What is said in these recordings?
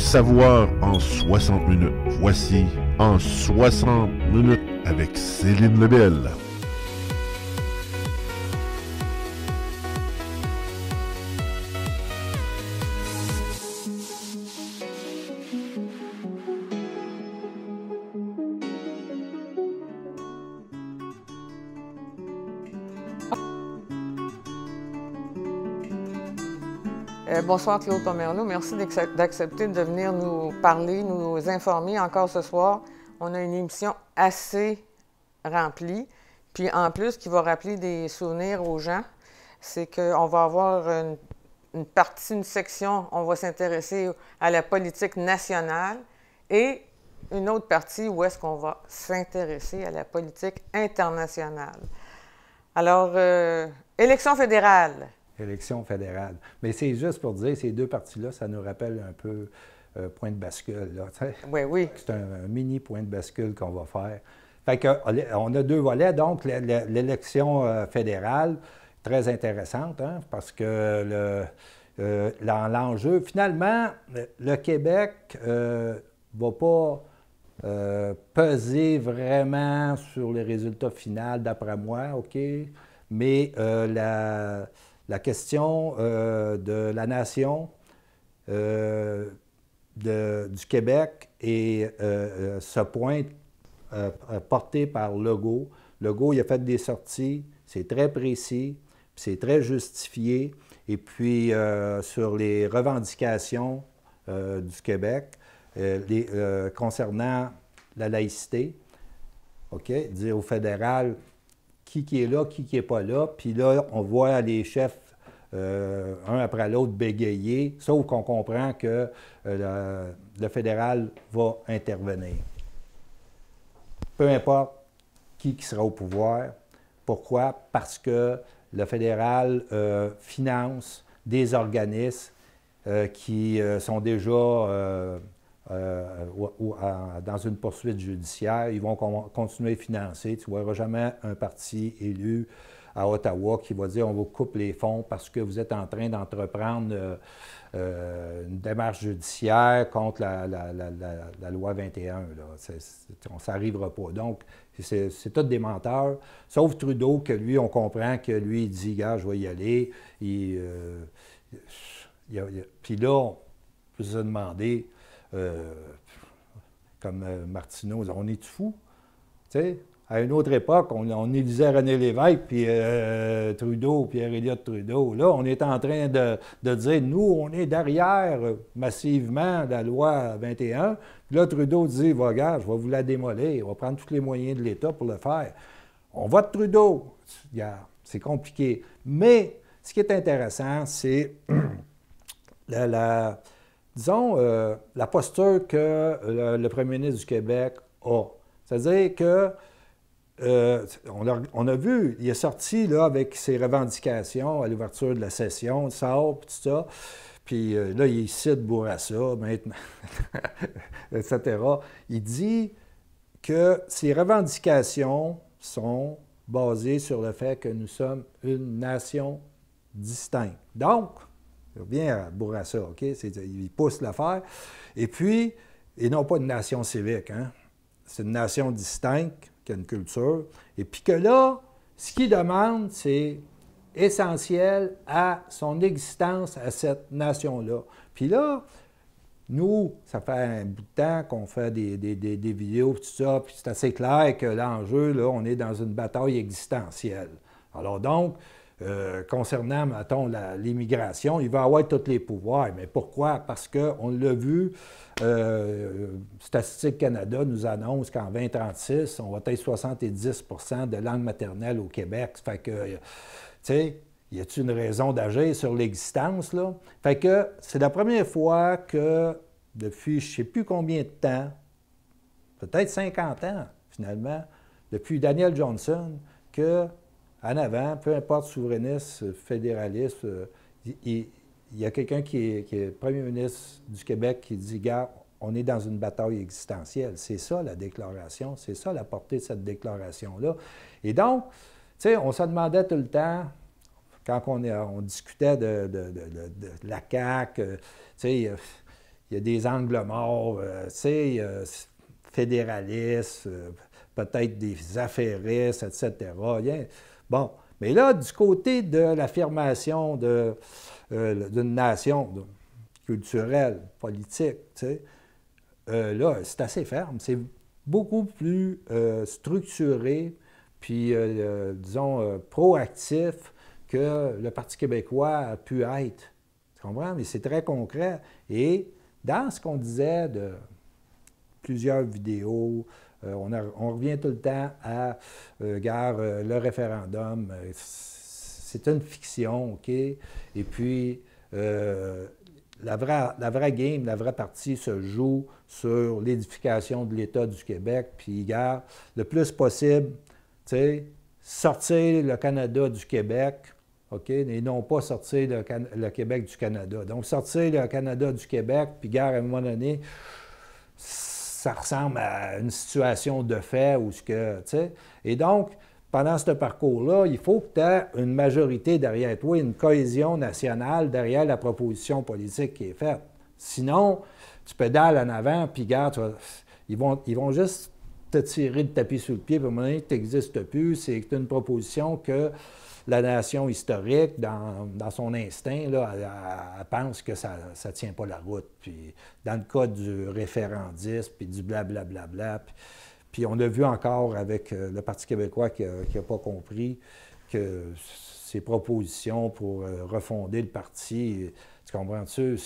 savoir en 60 minutes. Voici En 60 minutes avec Céline Lebel. Bonsoir Claude Pomerleau, merci d'accepter de venir nous parler, nous informer encore ce soir. On a une émission assez remplie, puis en plus qui va rappeler des souvenirs aux gens, c'est qu'on va avoir une partie, une section, on va s'intéresser à la politique nationale et une autre partie où est-ce qu'on va s'intéresser à la politique internationale. Alors, élection fédérale. Élection fédérale. Mais c'est juste pour dire, ces deux parties-là, ça nous rappelle un peu point de bascule. Là, oui, oui. C'est un mini point de bascule qu'on va faire. Fait que, on a deux volets. Donc, l'élection fédérale, très intéressante, hein, parce que l'enjeu, finalement, le Québec ne va pas peser vraiment sur les résultats finaux, d'après moi, OK? Mais la question de la nation du Québec et ce point porté par Legault. Legault, il a fait des sorties, c'est très précis, c'est très justifié. Et puis, sur les revendications du Québec concernant la laïcité, OK, dire au fédéral qui est là, qui n'est pas là. Puis là, on voit les chefs, un après l'autre, bégayer, sauf qu'on comprend que le fédéral va intervenir. Peu importe qui sera au pouvoir. Pourquoi? Parce que le fédéral finance des organismes qui sont déjà dans une poursuite judiciaire. Ils vont continuer à financer. Tu ne verras jamais un parti élu à Ottawa qui va dire on vous coupe les fonds parce que vous êtes en train d'entreprendre une démarche judiciaire contre la loi 21. Là. Ça n'arrivera pas. Donc, c'est tous des menteurs, sauf Trudeau, que lui, on comprend que lui, il dit, gars, je vais y aller. Puis là, on peut se demander, comme Martineau, on est fou. Tu sais, à une autre époque, on élisait René Lévesque, puis Trudeau, Pierre-Éliott Trudeau. Là, on est en train de dire, nous, on est derrière massivement la loi 21. Puis là, Trudeau dit, regarde, je vais vous la démolir, on va prendre tous les moyens de l'État pour le faire. On vote Trudeau. C'est compliqué. Mais ce qui est intéressant, c'est disons, la posture que le premier ministre du Québec a. C'est-à-dire que, on a vu, il est sorti là, avec ses revendications à l'ouverture de la session, de sort, tout ça. Puis là, il cite Bourassa, maintenant, etc. Il dit que ces revendications sont basées sur le fait que nous sommes une nation distincte. Donc, je reviens à Bourassa, OK? Il pousse l'affaire. Et puis, et non pas une nation civique, hein? C'est une nation distincte, qui a une culture. Et puis que là, ce qu'il demande, c'est essentiel à son existence, à cette nation-là. Puis là, nous, ça fait un bout de temps qu'on fait des vidéos, tout ça, puis c'est assez clair que l'enjeu, là, on est dans une bataille existentielle. Alors donc, concernant, mettons, l'immigration, il va avoir tous les pouvoirs. Mais pourquoi? Parce qu'on l'a vu, Statistique Canada nous annonce qu'en 2036, on va être 70 % de langue maternelle au Québec. Fait que, tu sais, y a-t-il une raison d'agir sur l'existence, là? Fait que c'est la première fois que, depuis je ne sais plus combien de temps, peut-être 50 ans, finalement, depuis Daniel Johnson, que en avant, peu importe souverainiste, fédéraliste, il y a quelqu'un qui est premier ministre du Québec qui dit, gars, on est dans une bataille existentielle. C'est ça la déclaration, c'est ça la portée de cette déclaration-là. Et donc, tu sais, on se demandait tout le temps, quand on discutait de la CAQ, tu sais, il y a des angles morts, tu sais, fédéralistes, peut-être des affairistes, etc. Bon, mais là, du côté de l'affirmation d'une nation culturelle, politique, tu sais, là, c'est assez ferme. C'est beaucoup plus structuré, puis, disons, proactif que le Parti québécois a pu être. Tu comprends? Mais c'est très concret. Et dans ce qu'on disait de plusieurs vidéos, on revient tout le temps à, le référendum, c'est une fiction, OK? Et puis, la vraie game, la vraie partie se joue sur l'édification de l'État du Québec, puis, gars, le plus possible, tu sais, sortir le Canada du Québec, OK, et non pas sortir le Québec du Canada. Donc, sortir le Canada du Québec, puis, gars, à un moment donné, ça ressemble à une situation de fait ou ce que, tu sais. Et donc, pendant ce parcours-là, il faut que tu aies une majorité derrière toi, une cohésion nationale derrière la proposition politique qui est faite. Sinon, tu pédales en avant, puis regarde, ils vont juste te tirer le tapis sous le pied, puis à un moment donné, tu n'existes plus. C'est une proposition que la nation historique, dans son instinct, là, elle pense que ça ne tient pas la route. Puis dans le cas du référendisme, puis du blablabla, puis on a vu encore avec le Parti québécois qui n'a pas compris que ses propositions pour refonder le parti, tu comprends-tu,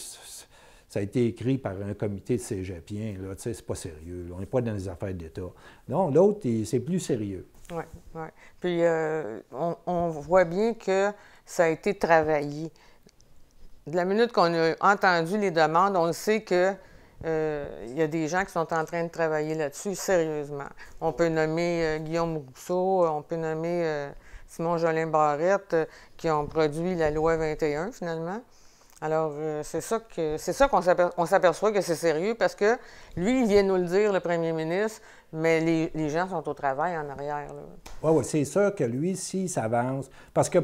ça a été écrit par un comité de cégepiens, là, tu sais, c'est pas sérieux, là, on n'est pas dans les affaires d'État. Non, l'autre, c'est plus sérieux. Oui, oui. Puis on voit bien que ça a été travaillé. De la minute qu'on a entendu les demandes, on le sait que il y a des gens qui sont en train de travailler là-dessus sérieusement. On peut nommer Guillaume Rousseau, on peut nommer Simon Jolin Barrette, qui ont produit la loi 21 finalement. Alors, c'est ça qu'on s'aperçoit que c'est sérieux parce que lui, il vient nous le dire, le premier ministre, mais les gens sont au travail en arrière. Oui, c'est sûr que lui, s'il s'avance, parce que,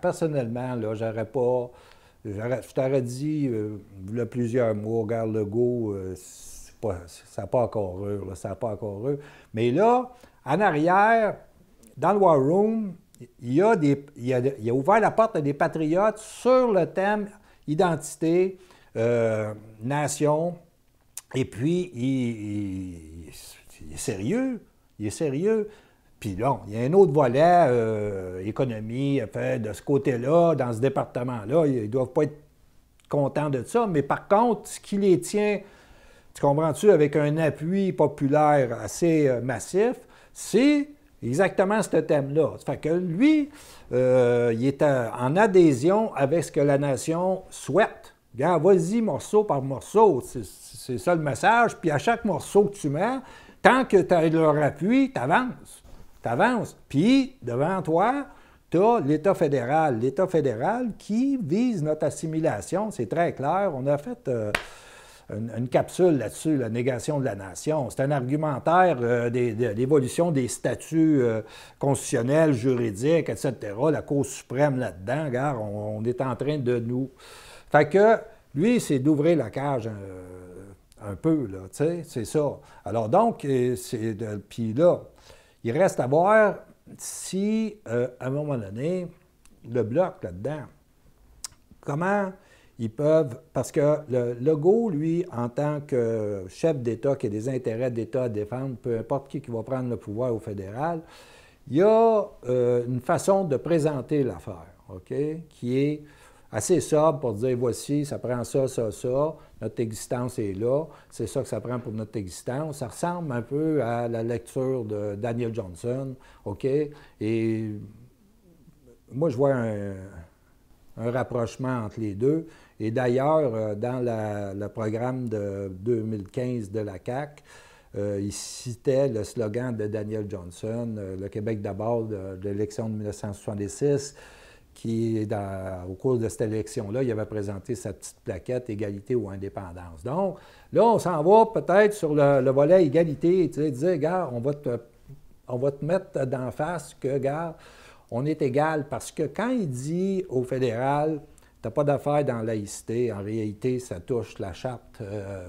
personnellement, là, je t'aurais dit, il y a plusieurs mois, regarde Legault, ça n'a pas encore eu, ça n'a pas encore eu. Mais là, en arrière, dans le War Room, il a ouvert la porte à des patriotes sur le thème identité, nation, et puis il est sérieux, il est sérieux. Puis là, il y a un autre volet, économie, de ce côté-là, dans ce département-là, ils ne doivent pas être contents de ça, mais par contre, ce qui les tient, tu comprends-tu, avec un appui populaire assez massif, c'est exactement ce thème-là. Ça fait que lui, il est en adhésion avec ce que la nation souhaite. Regarde, vas-y morceau par morceau. C'est ça le message. Puis à chaque morceau que tu mets, tant que tu as leur appui, tu avances. Tu avances. Puis devant toi, tu as l'État fédéral. L'État fédéral qui vise notre assimilation. C'est très clair. On a fait une capsule là-dessus, la négation de la nation. C'est un argumentaire d'évolution des statuts constitutionnels, juridiques, etc. La Cour suprême là-dedans, regarde, on est en train de nous... Fait que, lui, c'est d'ouvrir la cage un peu, là, tu sais, c'est ça. Alors donc, puis là, il reste à voir si, à un moment donné, le Bloc là-dedans, comment... Ils peuvent, parce que le Legault, lui, en tant que chef d'État qui a des intérêts d'État à défendre, peu importe qui va prendre le pouvoir au fédéral, il y a une façon de présenter l'affaire, OK, qui est assez sobre pour dire, voici, ça prend ça, ça, ça, notre existence est là, c'est ça que ça prend pour notre existence. Ça ressemble un peu à la lecture de Daniel Johnson, OK, et moi, je vois un rapprochement entre les deux. Et d'ailleurs, dans le programme de 2015 de la CAQ, il citait le slogan de Daniel Johnson, le Québec d'abord de l'élection de 1966, qui, au cours de cette élection-là, il avait présenté sa petite plaquette « Égalité ou indépendance ». Donc, là, on s'en va peut-être sur le volet égalité, tu sais, dire, gars, on va te mettre d'en face que, gars, on est égal, parce que quand il dit au fédéral, tu n'as pas d'affaires dans la laïcité. En réalité, ça touche la charte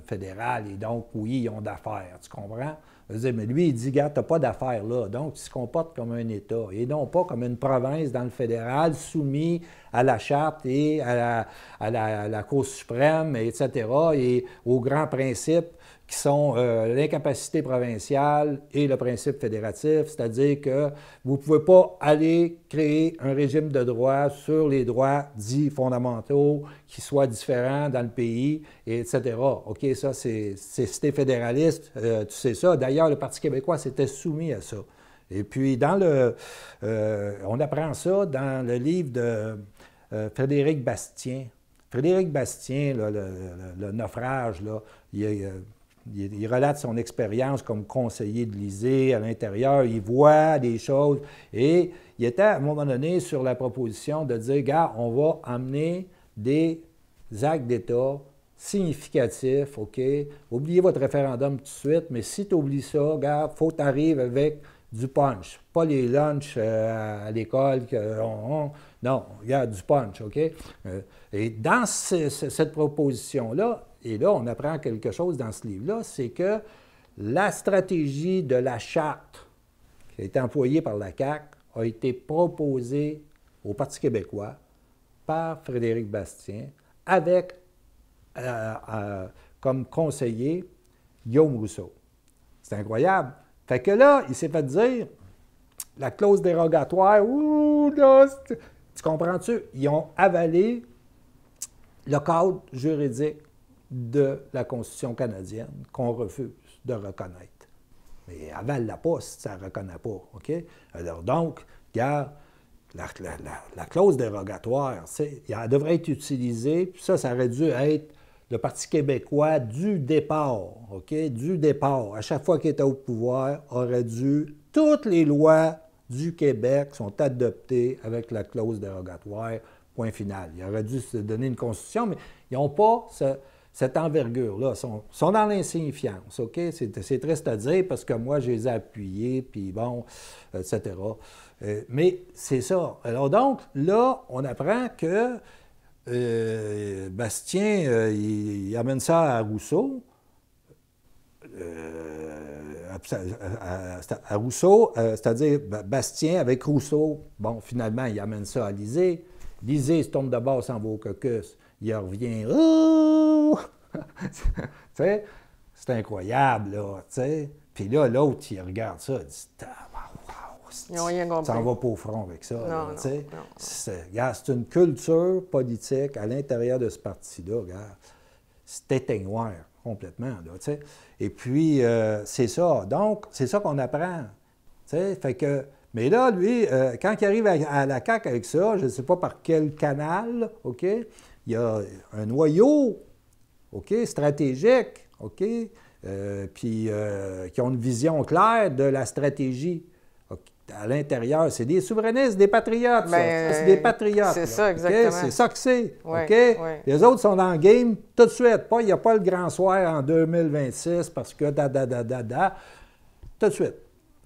fédérale et donc, oui, ils ont d'affaires. Tu comprends? Je veux dire, mais lui, il dit, regarde, tu n'as pas d'affaires là. Donc, il se comporte comme un État et non pas comme une province dans le fédéral soumis à la charte et à la Cour suprême, etc., et aux grands principes qui sont l'incapacité provinciale et le principe fédératif, c'est-à-dire que vous ne pouvez pas aller créer un régime de droit sur les droits dits fondamentaux qui soient différents dans le pays, etc. OK, ça, si t'es fédéraliste, tu sais ça. D'ailleurs, le Parti québécois s'était soumis à ça. Et puis, on apprend ça dans le livre de Frédéric Bastien. Frédéric Bastien, là, le naufrage, là, il relate son expérience comme conseiller de l'Élysée à l'intérieur. Il voit des choses. Et il était, à un moment donné, sur la proposition de dire, gars, on va amener des actes d'État significatifs, OK? Oubliez votre référendum tout de suite, mais si tu oublies ça, gars, il faut que tu arrives avec du punch. Pas les lunchs à l'école. Non, regarde, du punch, OK? Et dans cette proposition-là, et là, on apprend quelque chose dans ce livre-là, c'est que la stratégie de la charte qui a été employée par la CAQ a été proposée au Parti québécois par Frédéric Bastien avec comme conseiller Guillaume Rousseau. C'est incroyable. Fait que là, il s'est fait dire, la clause dérogatoire, ouh, là, tu comprends-tu? Ils ont avalé le cadre juridique de la Constitution canadienne qu'on refuse de reconnaître. Mais avale-la pas si ça ne la reconnaît pas, OK? Alors donc, regarde, la clause dérogatoire, elle devrait être utilisée, puis ça aurait dû être le Parti québécois du départ, OK? Du départ. À chaque fois qu'il était au pouvoir, aurait dû, toutes les lois du Québec sont adoptées avec la clause dérogatoire, point final. Il aurait dû se donner une constitution, mais ils n'ont pas cette envergure-là. Ils sont dans l'insignifiance, OK? C'est triste à dire parce que moi, je les ai appuyés, puis bon, etc. Mais c'est ça. Alors donc, là, on apprend que Bastien, il amène ça à Rousseau. À Rousseau, c'est-à-dire Bastien avec Rousseau, bon, finalement, il amène ça à Lisée. Lisée se tombe de bord, s'en va au caucus. Il revient. Oh! C'est incroyable, là. T'sais. Puis là, l'autre, il regarde ça, il dit ils n'ont rien compris. Ça en va pas au front avec ça. Non, C'est une culture politique à l'intérieur de ce parti-là. C'est éteignoir complètement. Là, t'sais. Et puis, c'est ça. Donc, c'est ça qu'on apprend. Fait que, mais là, lui, quand il arrive à la CAQ avec ça, je ne sais pas par quel canal, OK, il y a un noyau, OK, stratégique, OK, puis qui ont une vision claire de la stratégie. À l'intérieur, c'est des souverainistes, des patriotes, ça. C'est des patriotes. C'est ça, exactement. Okay? C'est ça que c'est. Oui, OK? oui. Les autres sont dans le game tout de suite. Il n'y a pas le grand soir en 2026 parce que Tout de suite.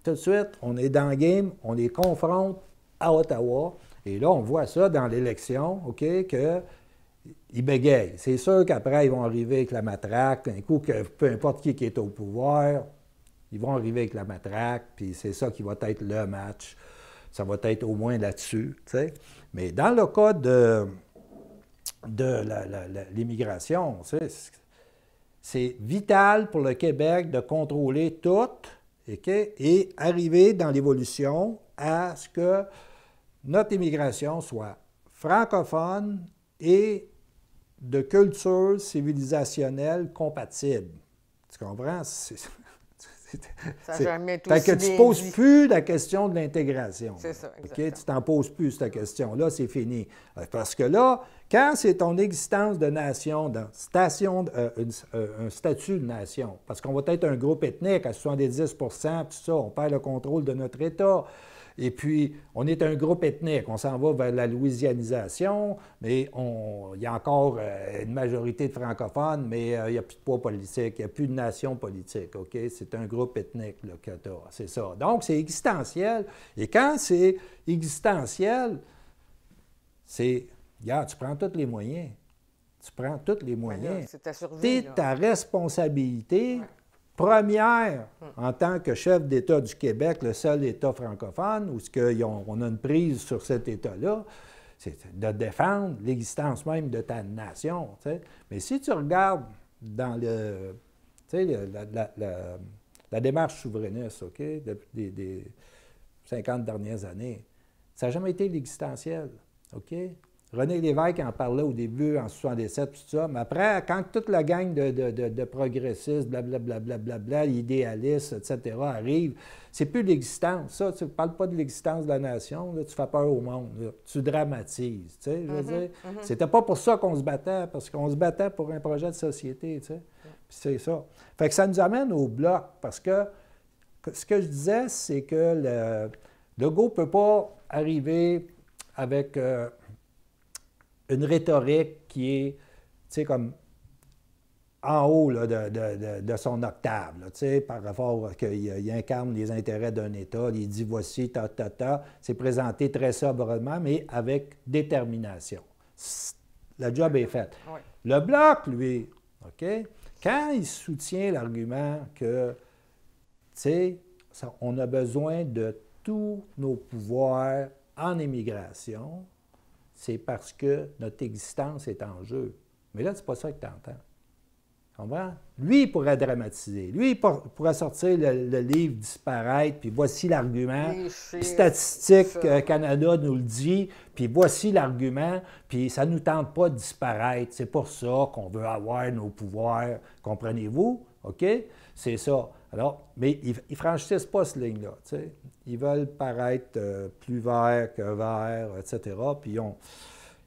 Tout de suite, on est dans le game, on les confronte à Ottawa. Et là, on voit ça dans l'élection, OK, qu'ils bégayent. C'est sûr qu'après, ils vont arriver avec la matraque. Un coup, que peu importe qui est au pouvoir, ils vont arriver avec la matraque, puis c'est ça qui va être le match. Ça va être au moins là-dessus, tu sais. Mais dans le cas de l'immigration, c'est vital pour le Québec de contrôler tout, okay, et arriver dans l'évolution à ce que notre immigration soit francophone et de culture civilisationnelle compatible. Tu comprends? Ça n'a jamais été aussi bien dit. Tu ne poses plus la question de l'intégration. C'est ça, exactement. Okay? Tu t'en poses plus, cette question-là, c'est fini. Parce que là, quand c'est ton existence de nation, un statut de nation, parce qu'on va être un groupe ethnique à 70 tout ça, on perd le contrôle de notre État. Et puis, on est un groupe ethnique, on s'en va vers la louisianisation, mais il y a encore une majorité de francophones, mais il n'y a plus de poids politique, il n'y a plus de nation politique, OK? C'est un groupe ethnique là, que tu as, c'est ça. Donc, c'est existentiel. Et quand c'est existentiel, c'est regarde, tu prends tous les moyens. Tu prends tous les moyens. C'est ta survie. C'est ta responsabilité première en tant que chef d'État du Québec, le seul État francophone où on a une prise sur cet État-là, c'est de défendre l'existence même de ta nation. T'sais. Mais si tu regardes dans la démarche souverainiste, OK, depuis des 50 dernières années, ça n'a jamais été l'existentiel. OK? René Lévesque en parlait au début, en 77, tout ça, mais après, quand toute la gang de progressistes, blablabla, idéalistes, etc., arrive, c'est plus l'existence. Ça, tu ne parles pas de l'existence de la nation, là, tu fais peur au monde, là, tu dramatises, tu sais, je veux dire. C'était pas pour ça qu'on se battait, parce qu'on se battait pour un projet de société, tu sais. Puis c'est ça. Fait que ça nous amène au bloc, parce que ce que je disais, c'est que Legault ne peut pas arriver avec une rhétorique qui est, tu sais, comme en haut là, de son octave, tu sais, par rapport qu'il incarne les intérêts d'un État, il dit voici, c'est présenté très sobrement, mais avec détermination. Le job est fait. Oui. Le Bloc, lui, OK, quand il soutient l'argument que, tu sais, on a besoin de tous nos pouvoirs en immigration, c'est parce que notre existence est en jeu. Mais là, c'est pas ça que tu entends. Tu comprends? Lui, il pourrait dramatiser. Lui, il pourrait sortir le livre Disparaître, puis voici l'argument. Statistique Canada nous le dit, puis voici l'argument, puis ça ne nous tente pas de disparaître. C'est pour ça qu'on veut avoir nos pouvoirs. Comprenez-vous? OK? C'est ça. Alors, mais ils ne franchissent pas cette ligne-là. Tu sais. Ils veulent paraître plus verts que verts, etc. Puis ils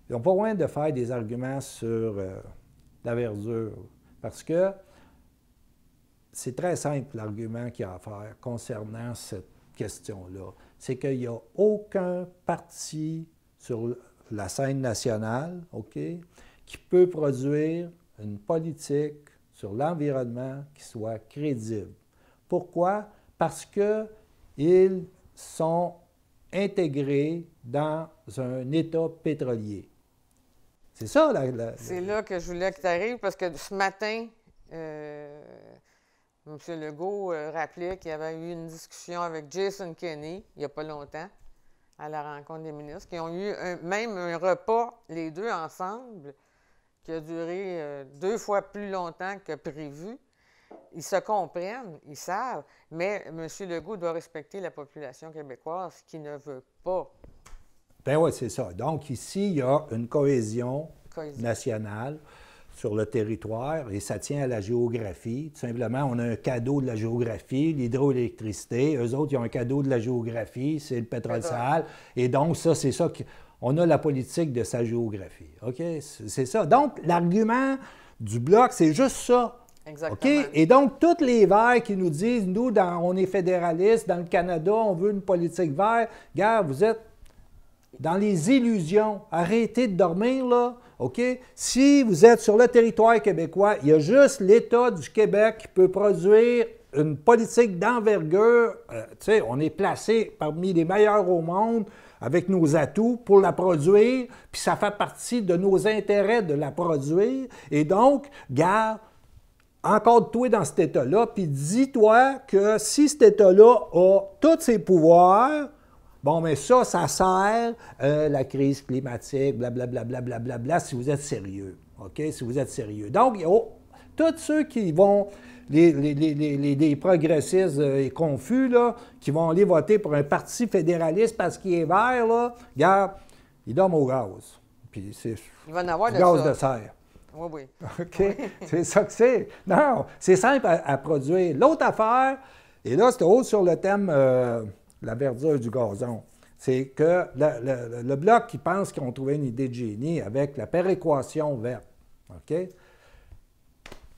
n'ont pas loin de faire des arguments sur la verdure. Parce que c'est très simple l'argument qu'il y a à faire concernant cette question-là. C'est qu'il n'y a aucun parti sur la scène nationale, OK, qui peut produire une politique sur l'environnement qui soit crédible. Pourquoi? Parce qu'ils sont intégrés dans un État pétrolier. C'est ça, C'est là que je voulais que tu arrives, parce que ce matin, M. Legault rappelait qu'il y avait eu une discussion avec Jason Kenney, il n'y a pas longtemps, à la rencontre des ministres, qui ont eu même un repas, les deux ensemble, qui a duré 2 fois plus longtemps que prévu. Ils se comprennent, ils savent, mais M. Legault doit respecter la population québécoise qui ne veut pas. Ben oui, c'est ça. Donc ici, il y a une cohésion nationale sur le territoire et ça tient à la géographie. Tout simplement, on a un cadeau de la géographie, l'hydroélectricité. Eux autres, ils ont un cadeau de la géographie, c'est le pétrole sale. Et donc, ça, c'est ça qu'on a la politique de sa géographie. OK? C'est ça. Donc, l'argument du Bloc, c'est juste ça. Exactement. OK? Et donc, tous les Verts qui nous disent, nous, on est fédéralistes, dans le Canada, on veut une politique verte. Regarde, vous êtes dans les illusions. Arrêtez de dormir, là. OK? Si vous êtes sur le territoire québécois, il y a juste l'État du Québec qui peut produire une politique d'envergure. Tu sais, on est placé parmi les meilleurs au monde avec nos atouts pour la produire, puis ça fait partie de nos intérêts de la produire. Et donc, garde, encadre-toi dans cet État-là, puis dis-toi que si cet État-là a tous ses pouvoirs, bon, mais ça sert la crise climatique, blablabla, si vous êtes sérieux. OK? Si vous êtes sérieux. Donc, tous ceux qui vont, les progressistes et confus, là, qui vont aller voter pour un parti fédéraliste parce qu'il est vert, là, regarde, ils dorment au gaz. Puis c'est il va en avoir du gaz de serre. Oui, oui. OK? Oui. C'est ça que c'est. Non, c'est simple à produire. L'autre affaire, et là, c'est haut sur le thème la verdure du gazon, c'est que le Bloc qui pense qu'ils ont trouvé une idée de génie avec la péréquation verte. OK?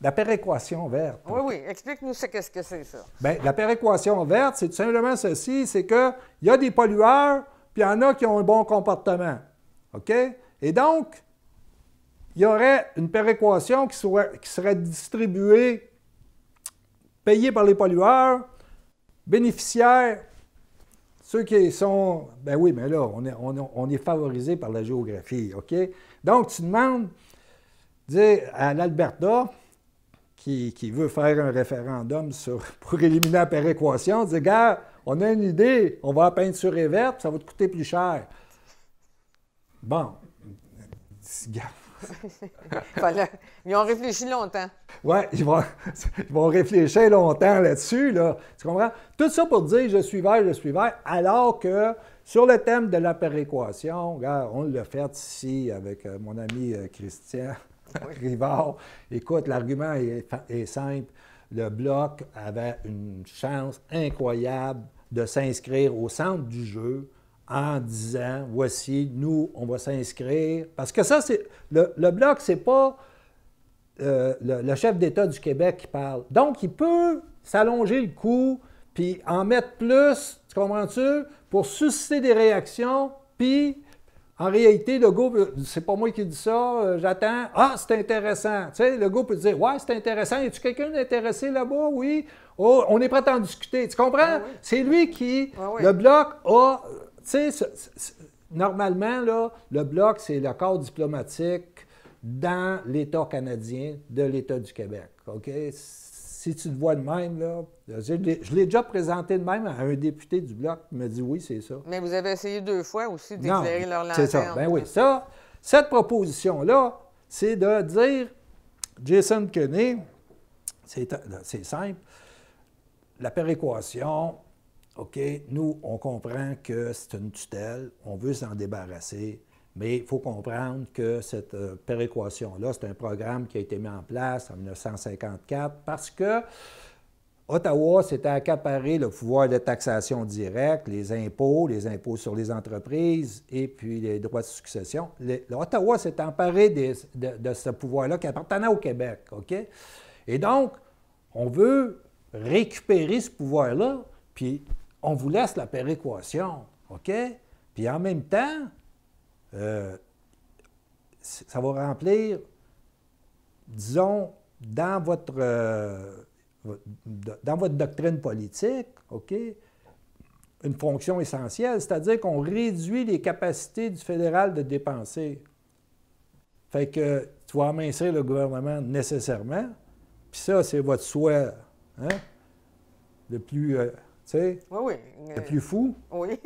La péréquation verte. Oui, oui. Explique-nous qu'est-ce que c'est, ça. Bien, la péréquation verte, c'est tout simplement ceci, c'est qu'il y a des pollueurs, puis il y en a qui ont un bon comportement. OK? Et donc, il y aurait une péréquation qui serait distribuée, payée par les pollueurs, bénéficiaire Ceux qui sont... Ben oui, mais là, on est favorisé par la géographie, OK? Donc, tu demandes, dis à l'Alberta, qui veut faire un référendum pour éliminer la péréquation, dis, gars, on a une idée, on va la peindre sur et verte, ça va te coûter plus cher. Bon, Ils ont réfléchi longtemps. Oui, ils vont réfléchir longtemps là-dessus, là. Tu comprends? Tout ça pour dire je suis vert, alors que sur le thème de la péréquation, regarde, on l'a fait ici avec mon ami Christian Rivard. Écoute, l'argument est simple. Le Bloc avait une chance incroyable de s'inscrire au centre du jeu en disant, voici, nous, on va s'inscrire. Parce que ça, c'est le Bloc, c'est pas le chef d'État du Québec qui parle. Donc, il peut s'allonger le cou, puis en mettre plus, tu comprends-tu, pour susciter des réactions, puis en réalité, le gars, c'est pas moi qui dis ça, j'attends, ah, c'est intéressant. Tu sais, le gars peut dire, ouais, c'est intéressant, y a-tu quelqu'un d'intéressé là-bas? Oui. Oh, on est prêt à en discuter. Tu comprends? Ah, oui. C'est lui qui, oui. le Bloc a, tu sais, normalement, là, le Bloc, c'est le corps diplomatique dans l'État canadien de l'État du Québec. OK? Si tu te vois de même, là, je l'ai déjà présenté de même à un député du Bloc qui m'a dit oui, c'est ça. Mais vous avez essayé 2 fois aussi d'éclairer leur lanterne. C'est ça. Ben oui, ça, cette proposition-là, c'est de dire, Jason Kenney, c'est simple, la péréquation, OK, nous, on comprend que c'est une tutelle, on veut s'en débarrasser, mais il faut comprendre que cette péréquation-là, c'est un programme qui a été mis en place en 1954 parce que Ottawa s'était accaparé le pouvoir de taxation directe, les impôts sur les entreprises et puis les droits de succession. Ottawa s'est emparé de ce pouvoir-là qui appartenait au Québec, OK? Et donc, on veut récupérer ce pouvoir-là, puis on vous laisse la péréquation, OK? Puis en même temps, ça va remplir, disons, dans votre doctrine politique, OK, une fonction essentielle, c'est-à-dire qu'on réduit les capacités du fédéral de dépenser. Fait que tu vas amincir le gouvernement nécessairement, puis ça, c'est votre souhait, hein, le plus... tu sais, oui. le plus fou. Oui.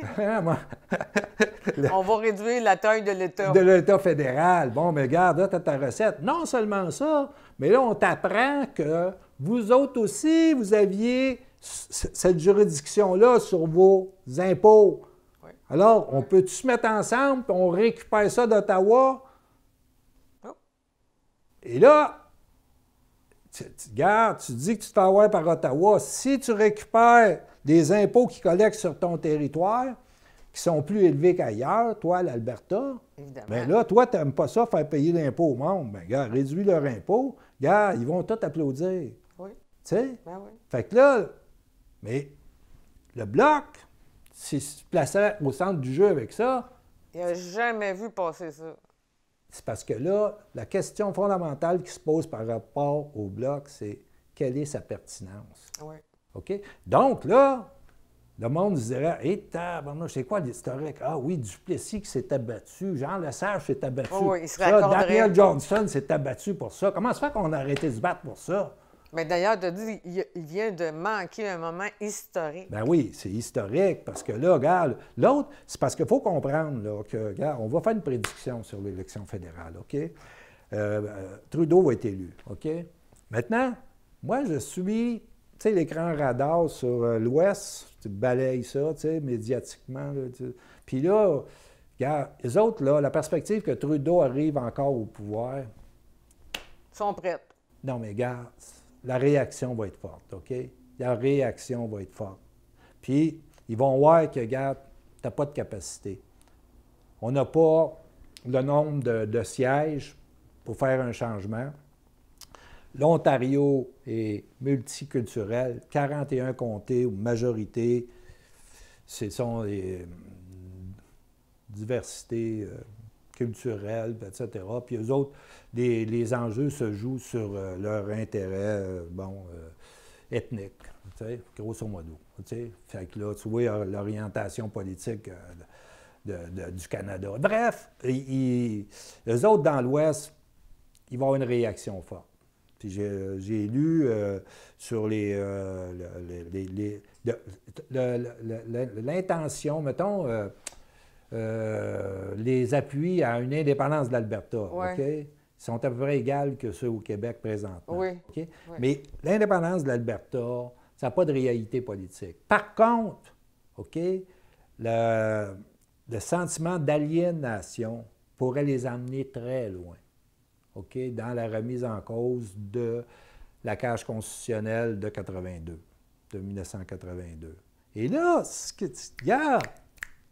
On va réduire la taille de l'État. De l'État fédéral. Bon, mais regarde, là, tu as ta recette. Non seulement ça, mais là, on t'apprend que vous autres aussi, vous aviez cette juridiction-là sur vos impôts. Oui. Alors, on peut-tu se mettre ensemble, puis on récupère ça d'Ottawa? Oh. Et là, regarde, tu dis que tu te fais avoir par Ottawa. Si tu récupères des impôts qu'ils collectent sur ton territoire, qui sont plus élevés qu'ailleurs, toi, l'Alberta, bien là, toi, tu n'aimes pas ça, faire payer l'impôt au monde. Bien, regarde, réduis leur impôt. Regarde, ils vont tous applaudir. Oui. Tu sais? Ben oui. Fait que là, mais le Bloc, s'il se plaçait au centre du jeu avec ça... Il n'a jamais vu passer ça. C'est parce que là, la question fondamentale qui se pose par rapport au Bloc, c'est quelle est sa pertinence? Oui. OK? Donc là, le monde se dirait, hé, c'est quoi l'historique? Ah oui, Duplessis qui s'est abattu, Jean Lesage s'est abattu. Oh, oui, il se ça, Daniel Johnson s'est abattu pour ça. Comment se fait qu'on a arrêté de se battre pour ça? Mais d'ailleurs, tu as dit, il vient de manquer un moment historique. Ben oui, c'est historique, parce que là, regarde, l'autre, c'est parce qu'il faut comprendre là, que, regarde, on va faire une prédiction sur l'élection fédérale, OK? Trudeau va être élu, OK? Maintenant, moi, je suis, tu sais, l'écran radar sur l'Ouest, tu balayes ça, tu sais, médiatiquement, là, puis là, regarde, les autres, là, la perspective que Trudeau arrive encore au pouvoir... Ils sont prêts. Non, mais regarde, la réaction va être forte, OK? La réaction va être forte. Puis, ils vont voir que, regarde, tu n'as pas de capacité. On n'a pas le nombre de sièges pour faire un changement. L'Ontario est multiculturel, 41 comtés ou majorité, ce sont des diversités culturelles, etc. Puis eux autres, les enjeux se jouent sur leur intérêt. ethnique, tu sais, grosso modo. Tu sais. Fait que là, tu vois l'orientation politique du Canada. Bref, eux autres, dans l'Ouest, ils vont avoir une réaction forte. Puis j'ai lu sur l'intention, mettons, les appuis à une indépendance de l'Alberta, Ouais. OK? Ils sont à peu près égales que ceux au Québec présentement. Oui. OK? Oui. Mais l'indépendance de l'Alberta, ça n'a pas de réalité politique. Par contre, OK, le sentiment d'aliénation pourrait les emmener très loin, OK, dans la remise en cause de la cage constitutionnelle de 1982. Et là, regarde,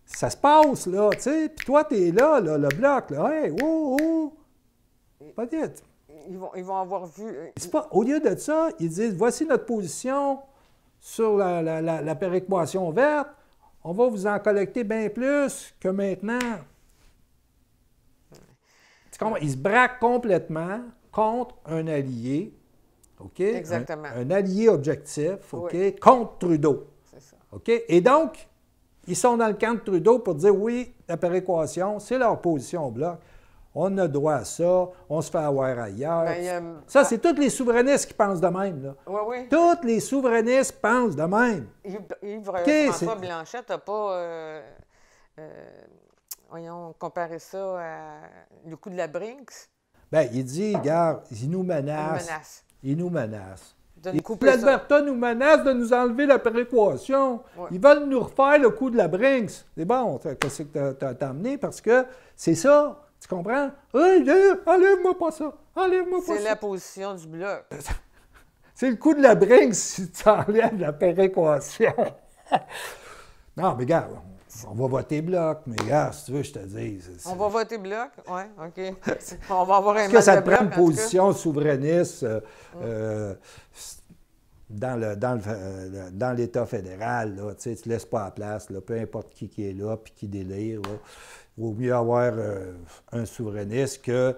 ça se passe, là, tu sais, puis toi, t'es là, le bloc, là, hey, peut-être. Ils vont avoir vu... C'est pas, au lieu de ça, ils disent, voici notre position sur la péréquation verte, on va vous en collecter bien plus que maintenant. Tu comprends? Ils se braquent complètement contre un allié, OK? Exactement. Un allié objectif, OK? Oui. Contre Trudeau. C'est ça. OK? Et donc, ils sont dans le camp de Trudeau pour dire, oui, la péréquation, c'est leur position au bloc. On a droit à ça, on se fait avoir ailleurs. Ben, ça, c'est tous les souverainistes qui pensent de même, là. Oui, oui. Tous les souverainistes pensent de même. François Blanchet n'a pas, voyons, comparé ça à le coup de la Brinks. Bien, il dit, regarde, ils nous menacent. Ils nous menacent. L'Alberta nous menace de nous enlever la péréquation. Ouais. Ils veulent nous refaire le coup de la Brinks. C'est bon, qu'est-ce que tu as amené? Parce que c'est ça. Tu comprends? Hey, enlève-moi pas ça! Enlève-moi pas ça! C'est la position du bloc. C'est le coup de la Brinks si tu enlèves la péréquation. Non, mais regarde, on va voter bloc, mais regarde, si tu veux, je te dis. On va voter bloc? Oui, OK. On va avoir un Est-ce que ça te prend une position souverainiste dans l'État fédéral? Là, tu ne laisses pas la place, là, peu importe qui est là puis qui délire. Là. Il vaut mieux avoir un souverainiste que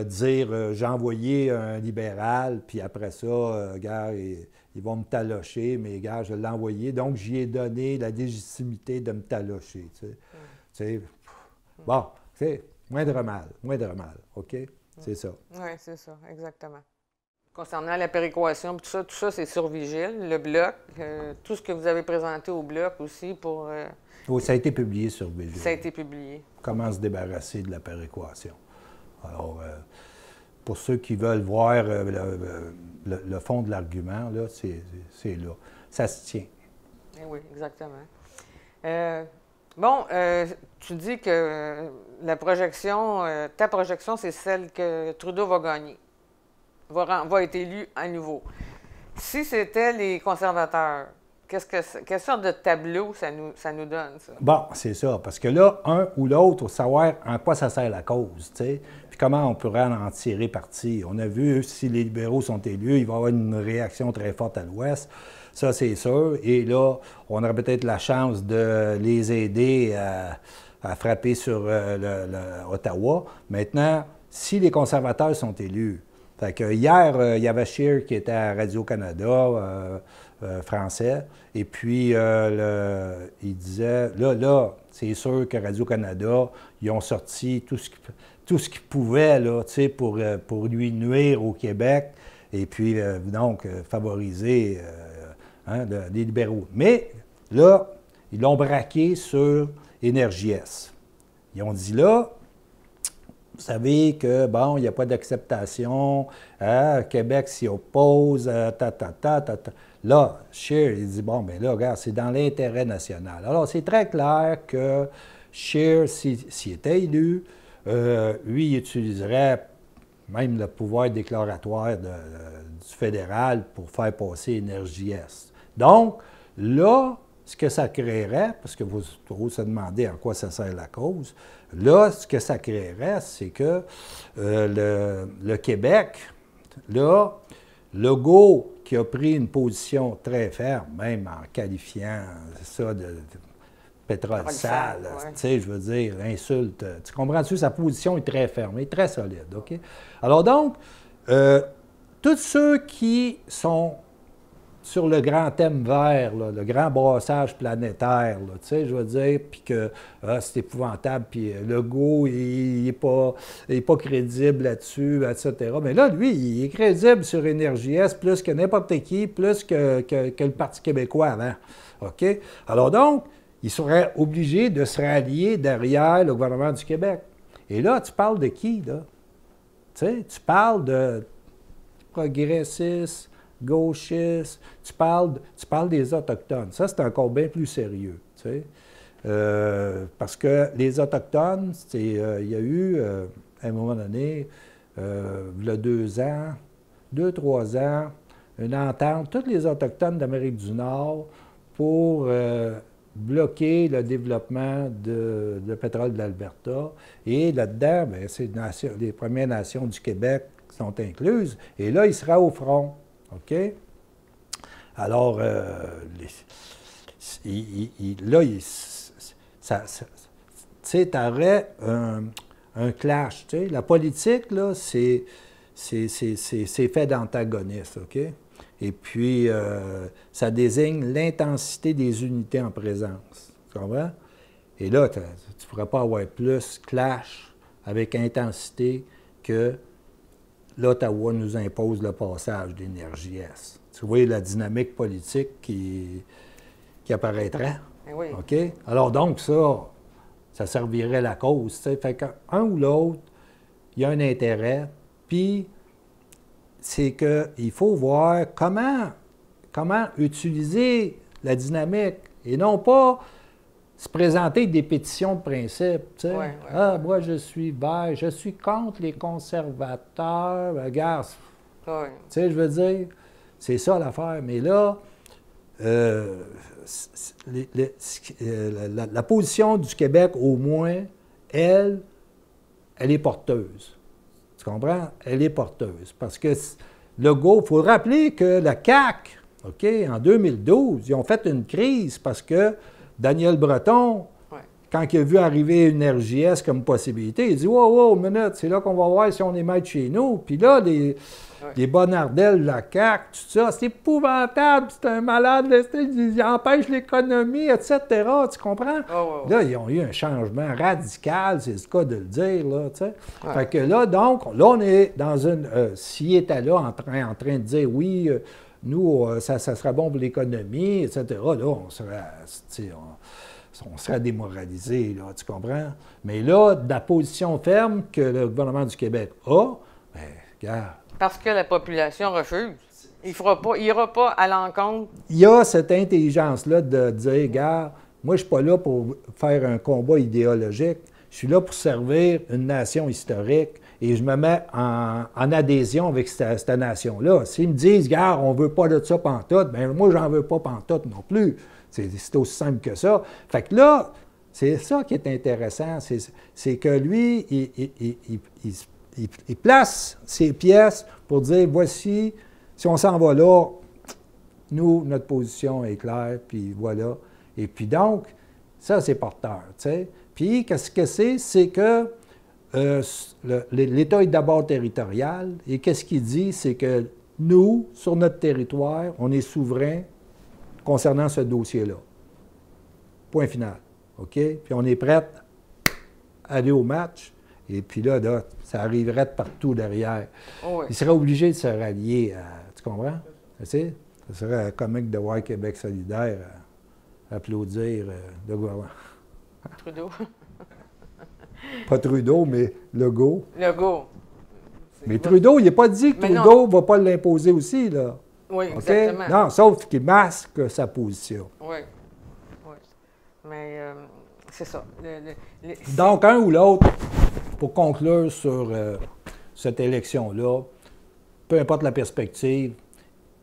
dire j'ai envoyé un libéral, puis après ça, gars, ils vont me talocher, mais gars, je l'ai envoyé, donc j'y ai donné la légitimité de me talocher. Tu sais. Bon, c'est moindre mal, OK? C'est ça. Oui, c'est ça, exactement. Concernant la péréquation, tout ça, c'est sur Vigile, le bloc, tout ce que vous avez présenté au bloc aussi pour... Oui, ça a été publié sur Vigile. Ça a été publié. Comment se débarrasser de la péréquation. Alors, pour ceux qui veulent voir le fond de l'argument, là, c'est là. Ça se tient. Oui, exactement. Tu dis que ta projection, c'est celle que Trudeau va gagner, va être élu à nouveau. Si c'était les conservateurs, quelle sorte de tableau ça nous donne, ça? Bon, c'est ça, parce que là, un ou l'autre, il faut savoir en quoi ça sert la cause, tu sais, puis comment on pourrait en tirer parti. On a vu, si les libéraux sont élus, il va y avoir une réaction très forte à l'Ouest, ça c'est sûr, et là, on aurait peut-être la chance de les aider à frapper sur Ottawa. Maintenant, si les conservateurs sont élus, fait que hier, il y avait Scheer qui était à Radio-Canada, français, et puis il disait, là, c'est sûr que Radio-Canada, ils ont sorti tout ce qu'ils pouvaient, là, tu sais, pour lui nuire au Québec, et puis donc favoriser les libéraux. Mais là, ils l'ont braqué sur Énergie S. Ils ont dit là, vous savez que, bon, il n'y a pas d'acceptation, Québec s'y oppose, Là, Scheer, il dit, bon, bien là, regarde, c'est dans l'intérêt national. Alors, c'est très clair que Scheer, s'il était élu, lui, il utiliserait même le pouvoir déclaratoire du fédéral pour faire passer Énergie Est. Donc, là, ce que ça créerait, parce que vous se demandez en quoi ça sert la cause, là, ce que ça créerait, c'est que le Québec, là, Legault, qui a pris une position très ferme, même en qualifiant ça de pétrole sale, ouais. Tu sais, je veux dire, insulte. Tu comprends-tu? Sa position est très ferme, est très solide, OK? Alors donc, tous ceux qui sont sur le grand thème vert, là, le grand brassage planétaire, là, tu sais, je veux dire, puis que c'est épouvantable, puis Legault, il n'est pas crédible là-dessus, etc. Mais là, lui, il est crédible sur Énergie S plus que n'importe qui, plus que le Parti québécois avant. OK? Alors donc, il serait obligé de se rallier derrière le gouvernement du Québec. Et là, tu parles de qui, là? Tu sais, tu parles de progressistes, gauchistes, tu parles des Autochtones. Ça, c'est encore bien plus sérieux, tu sais. Parce que les Autochtones, il y a eu, à un moment donné, il y a 2-3 ans, une entente, tous les Autochtones d'Amérique du Nord, pour bloquer le développement de pétrole de l'Alberta. Et là-dedans, bien, c'est les Premières Nations du Québec qui sont incluses. Et là, il sera au front. OK? Alors, là, tu sais, tu aurais un clash. Tu sais. La politique, là, c'est fait d'antagonistes. OK? Et puis, ça désigne l'intensité des unités en présence. Tu comprends? Et là, tu ne pourrais pas avoir plus clash avec intensité que l'Ottawa nous impose le passage d'Énergie S. Tu vois la dynamique politique qui apparaîtrait. Oui. OK? Alors donc, ça servirait la cause. T'sais. Fait qu'un ou l'autre, il y a un intérêt. Puis, c'est qu'il faut voir comment utiliser la dynamique et non pas se présenter des pétitions de principe. Tu sais. Ouais. Ah, moi, je suis vert, je suis contre les conservateurs. Regarde, tu sais, je veux dire, c'est ça l'affaire. Mais là, la position du Québec, au moins, elle est porteuse. Tu comprends? Elle est porteuse. Parce que Legault, il faut rappeler que la CAQ, OK, en 2012, ils ont fait une crise parce que Daniel Breton, quand il a vu arriver Énergie S comme possibilité, il dit « Wow, une minute, c'est là qu'on va voir si on est maître chez nous. » Puis là, les bonardelles de la CAQ, tout ça, c'est épouvantable, c'est un malade, il empêche l'économie, etc. Tu comprends? Là, ils ont eu un changement radical, c'est ce cas de le dire, là, tu sais. Fait que là, donc, là, on est dans une... s'il était là en train de dire « Oui, nous, ça serait bon pour l'économie, etc. », là, on serait démoralisé, là, tu comprends? Mais là, de la position ferme que le gouvernement du Québec a, bien, regarde. Parce que la population refuse. Il n'ira pas à l'encontre. Il y a cette intelligence-là de dire, regarde, moi, je ne suis pas là pour faire un combat idéologique. Je suis là pour servir une nation historique et je me mets en adhésion avec cette nation-là. S'ils me disent, regarde, on ne veut pas de ça pantoute, bien, moi, j'en veux pas pantoute non plus. C'est aussi simple que ça. Fait que là, c'est ça qui est intéressant, c'est que lui, il place ses pièces pour dire, voici, si on s'en va là, nous, notre position est claire, puis voilà. Et puis donc, ça, c'est porteur, tu sais. Puis, qu'est-ce que c'est? C'est que l'État est d'abord territorial, et qu'est-ce qu'il dit? C'est que nous, sur notre territoire, on est souverain concernant ce dossier-là. Point final. OK? Puis on est prêt à aller au match. Et puis là, ça arriverait de partout derrière. Oh oui. Il serait obligé de se rallier à... Tu comprends? Tu sais? Ce serait comique de voir Québec solidaire applaudir le gouvernement. Trudeau. Pas Trudeau, mais Legault. Legault. Mais Trudeau, il n'a pas dit que Trudeau ne va pas l'imposer aussi, là. Oui, okay? exactement. Non, sauf qu'il masque sa position. Oui. Mais c'est ça. Donc, un ou l'autre, pour conclure sur cette élection-là, peu importe la perspective,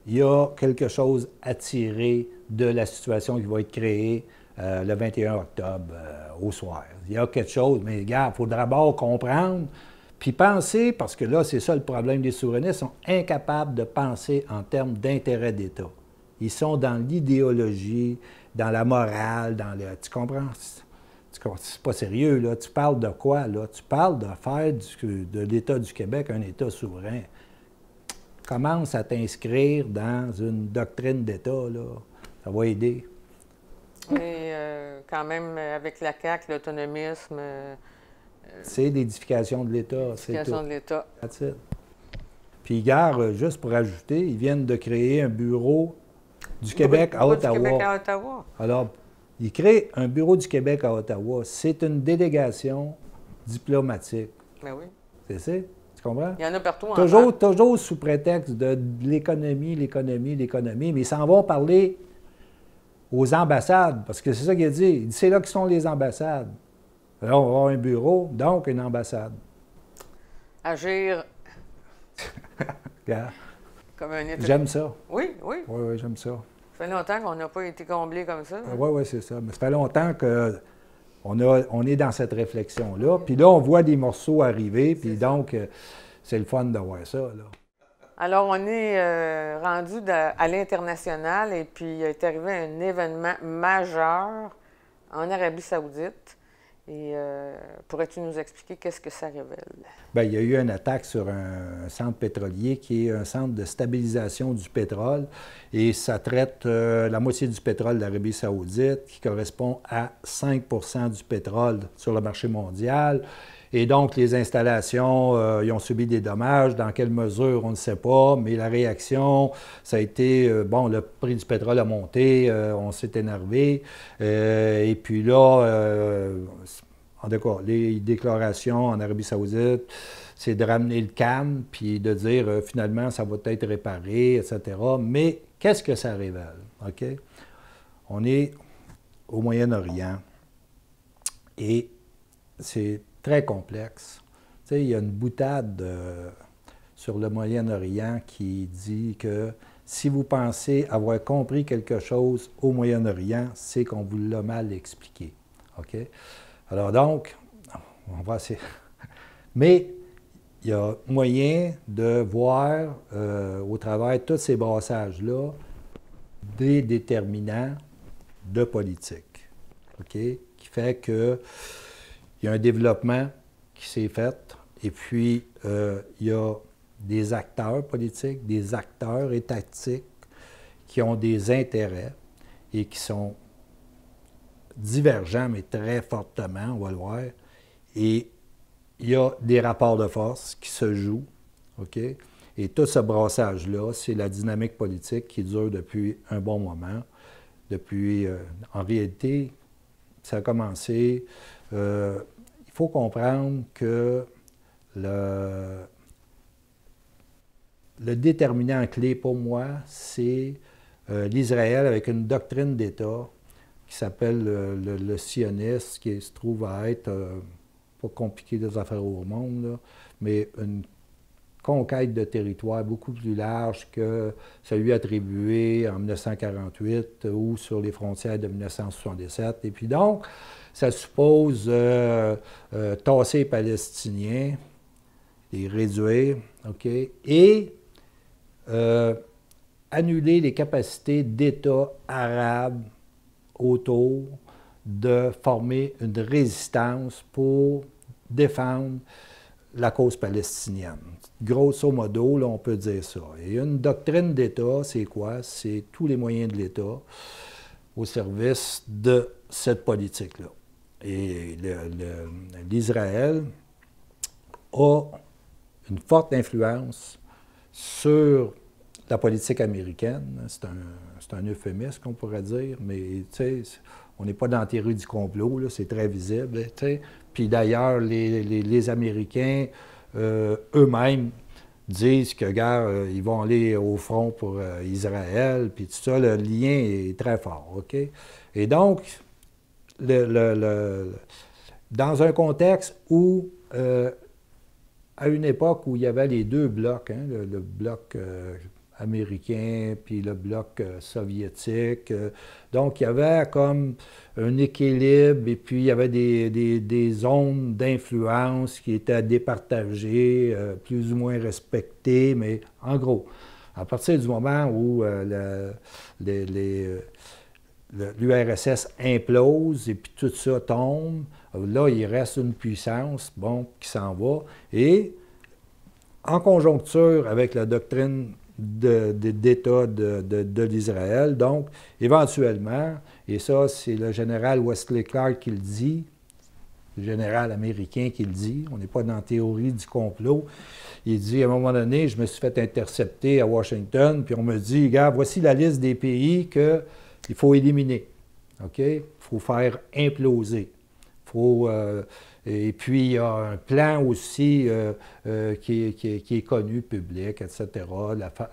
il y a quelque chose à tirer de la situation qui va être créée le 21 octobre au soir. Il y a quelque chose, mais regarde, il faut d'abord comprendre, puis penser, parce que là, c'est ça le problème des souverainistes, ils sont incapables de penser en termes d'intérêt d'État. Ils sont dans l'idéologie, dans la morale, dans le... Tu comprends? C'est pas sérieux, là. Tu parles de quoi, là? Tu parles de faire de l'État du Québec un État souverain. commence à t'inscrire dans une doctrine d'État, là, ça va aider. Mais quand même, avec la CAQ, l'autonomisme... c'est l'édification de l'État, c'est tout. L'édification de l'État. That's it. Puis, gare, juste pour ajouter, ils viennent de créer un bureau du Québec à Ottawa. Du Québec à Ottawa. Alors, ils créent un bureau du Québec à Ottawa. C'est une délégation diplomatique. Ben oui. C'est ça? Tu comprends? Il y en a partout en France. Toujours sous prétexte de l'économie, mais ils s'en vont parler aux ambassades, parce que c'est ça qu'il a dit. Il dit, c'est là que sont les ambassades. Alors, on va avoir un bureau, donc une ambassade. Agir Regarde. comme un État. J'aime ça. Oui, oui. Oui, j'aime ça. Ça fait longtemps qu'on n'a pas été comblé comme ça. Hein? Oui, c'est ça. Mais ça fait longtemps qu'on est dans cette réflexion-là. Puis là, on voit des morceaux arriver, puis donc, c'est le fun de voir ça, là. Alors, on est rendu à l'international et puis il est arrivé un événement majeur en Arabie Saoudite. Et pourrais-tu nous expliquer qu'est-ce que ça révèle? Bien, il y a eu une attaque sur un centre pétrolier qui est un centre de stabilisation du pétrole et ça traite la moitié du pétrole d'Arabie Saoudite qui correspond à 5 du pétrole sur le marché mondial. Et donc, les installations, ils ont subi des dommages. Dans quelle mesure, on ne sait pas. Mais la réaction, ça a été, le prix du pétrole a monté, on s'est énervé. Et puis là, en tout cas, les déclarations en Arabie Saoudite, c'est de ramener le calme, puis de dire, finalement, ça va être réparé, etc. Mais qu'est-ce que ça révèle? OK? On est au Moyen-Orient et c'est très complexe. Tu sais, il y a une boutade sur le Moyen-Orient qui dit que si vous pensez avoir compris quelque chose au Moyen-Orient, c'est qu'on vous l'a mal expliqué. OK? Alors donc, on va essayer. Mais il y a moyen de voir au travers de tous ces brassages-là des déterminants de politique. OK? Qui fait que il y a un développement qui s'est fait, et puis il y a des acteurs politiques, des acteurs étatiques qui ont des intérêts et qui sont divergents, mais très fortement, on va le voir. Et il y a des rapports de force qui se jouent, OK? Et tout ce brassage-là, c'est la dynamique politique qui dure depuis un bon moment. Depuis, en réalité, ça a commencé... il faut comprendre que le déterminant clé pour moi, c'est l'Israël avec une doctrine d'État qui s'appelle le sionisme, qui se trouve à être, pas compliqué des affaires au monde, là, mais une conquête de territoire beaucoup plus large que celui attribué en 1948 ou sur les frontières de 1977. Et puis donc, ça suppose tasser les Palestiniens, les réduire, OK, et annuler les capacités d'États arabes autour de former une résistance pour défendre la cause palestinienne. Grosso modo, là, on peut dire ça. Et une doctrine d'État, c'est quoi? C'est tous les moyens de l'État au service de cette politique-là. Et l'Israël a une forte influence sur la politique américaine. C'est un euphémisme qu'on pourrait dire, mais tu sais, on n'est pas dans la théorie du complot, là, c'est très visible. Tu sais. Puis d'ailleurs, les Américains eux-mêmes disent que, gars, ils vont aller au front pour Israël, puis tout ça, le lien est très fort, OK? Et donc, dans un contexte où, à une époque où il y avait les deux blocs, hein, le bloc américain puis le bloc soviétique, donc il y avait comme un équilibre et puis il y avait des zones d'influence qui étaient départagées, plus ou moins respectées, mais en gros, à partir du moment où l'URSS implose et puis tout ça tombe, là, il reste une puissance, bon, qui s'en va. Et en conjoncture avec la doctrine d'État de l'Israël. Donc, éventuellement, et ça, c'est le général Wesley Clark qui le dit, le général américain qui le dit, on n'est pas dans la théorie du complot, il dit, à un moment donné, je me suis fait intercepter à Washington, puis on me dit, regarde, voici la liste des pays qu'il faut éliminer. OK? Il faut faire imploser. Et puis, il y a un plan aussi qui est connu, public, etc.,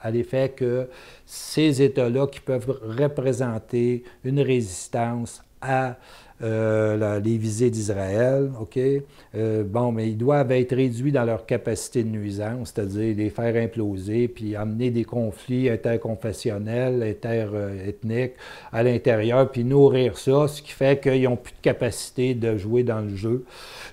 à l'effet que ces États-là qui peuvent représenter une résistance à les visées d'Israël, OK? Bon, mais ils doivent être réduits dans leur capacité de nuisance, c'est-à-dire les faire imploser, puis amener des conflits interconfessionnels, interethniques à l'intérieur, puis nourrir ça, ce qui fait qu'ils n'ont plus de capacité de jouer dans le jeu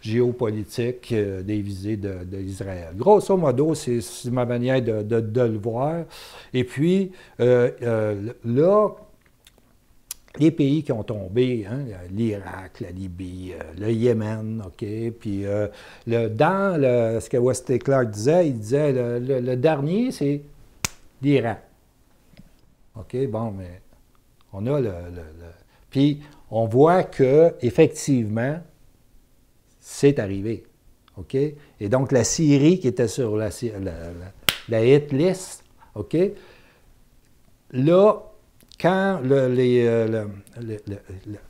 géopolitique des visées d'Israël. Grosso modo, c'est ma manière de le voir. Et puis, là, les pays qui ont tombé, hein, l'Irak, la Libye, le Yémen, OK, puis ce que Wesley Clark disait, il disait le dernier, c'est l'Iran. OK, bon, mais on a puis on voit que effectivement, c'est arrivé. OK? Et donc, la Syrie qui était sur la hit list, OK? Là, quand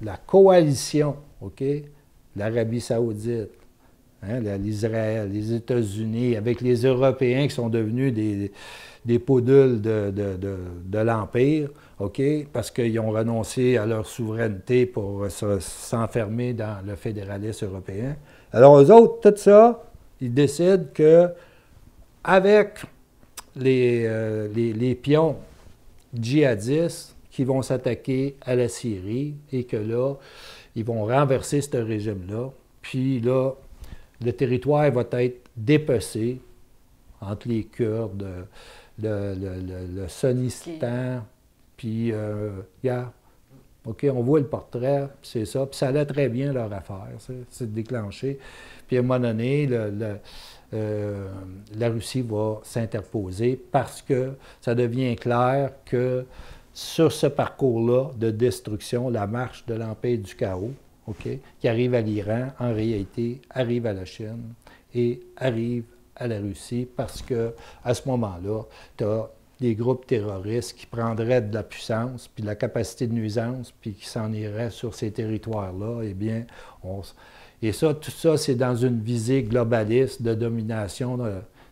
la coalition, OK, l'Arabie saoudite, hein, l'Israël, les États-Unis, avec les Européens qui sont devenus des poudules de l'Empire, OK, parce qu'ils ont renoncé à leur souveraineté pour s'enfermer dans le fédéralisme européen. Alors, eux autres, tout ça, ils décident que avec les pions djihadistes qui vont s'attaquer à la Syrie et que là, ils vont renverser ce régime-là. Puis là, le territoire va être dépecé entre les Kurdes, le Sunnistan, puis, regarde, OK, on voit le portrait, c'est ça. Puis ça allait très bien leur affaire, c'est déclenché. Puis à un moment donné, la Russie va s'interposer parce que ça devient clair que sur ce parcours-là de destruction, la marche de l'empire du chaos, OK, qui arrive à l'Iran, en réalité, arrive à la Chine et arrive à la Russie parce qu'à ce moment-là, tu as des groupes terroristes qui prendraient de la puissance, puis de la capacité de nuisance, puis qui s'en iraient sur ces territoires-là, eh bien, et ça, tout ça, c'est dans une visée globaliste de domination,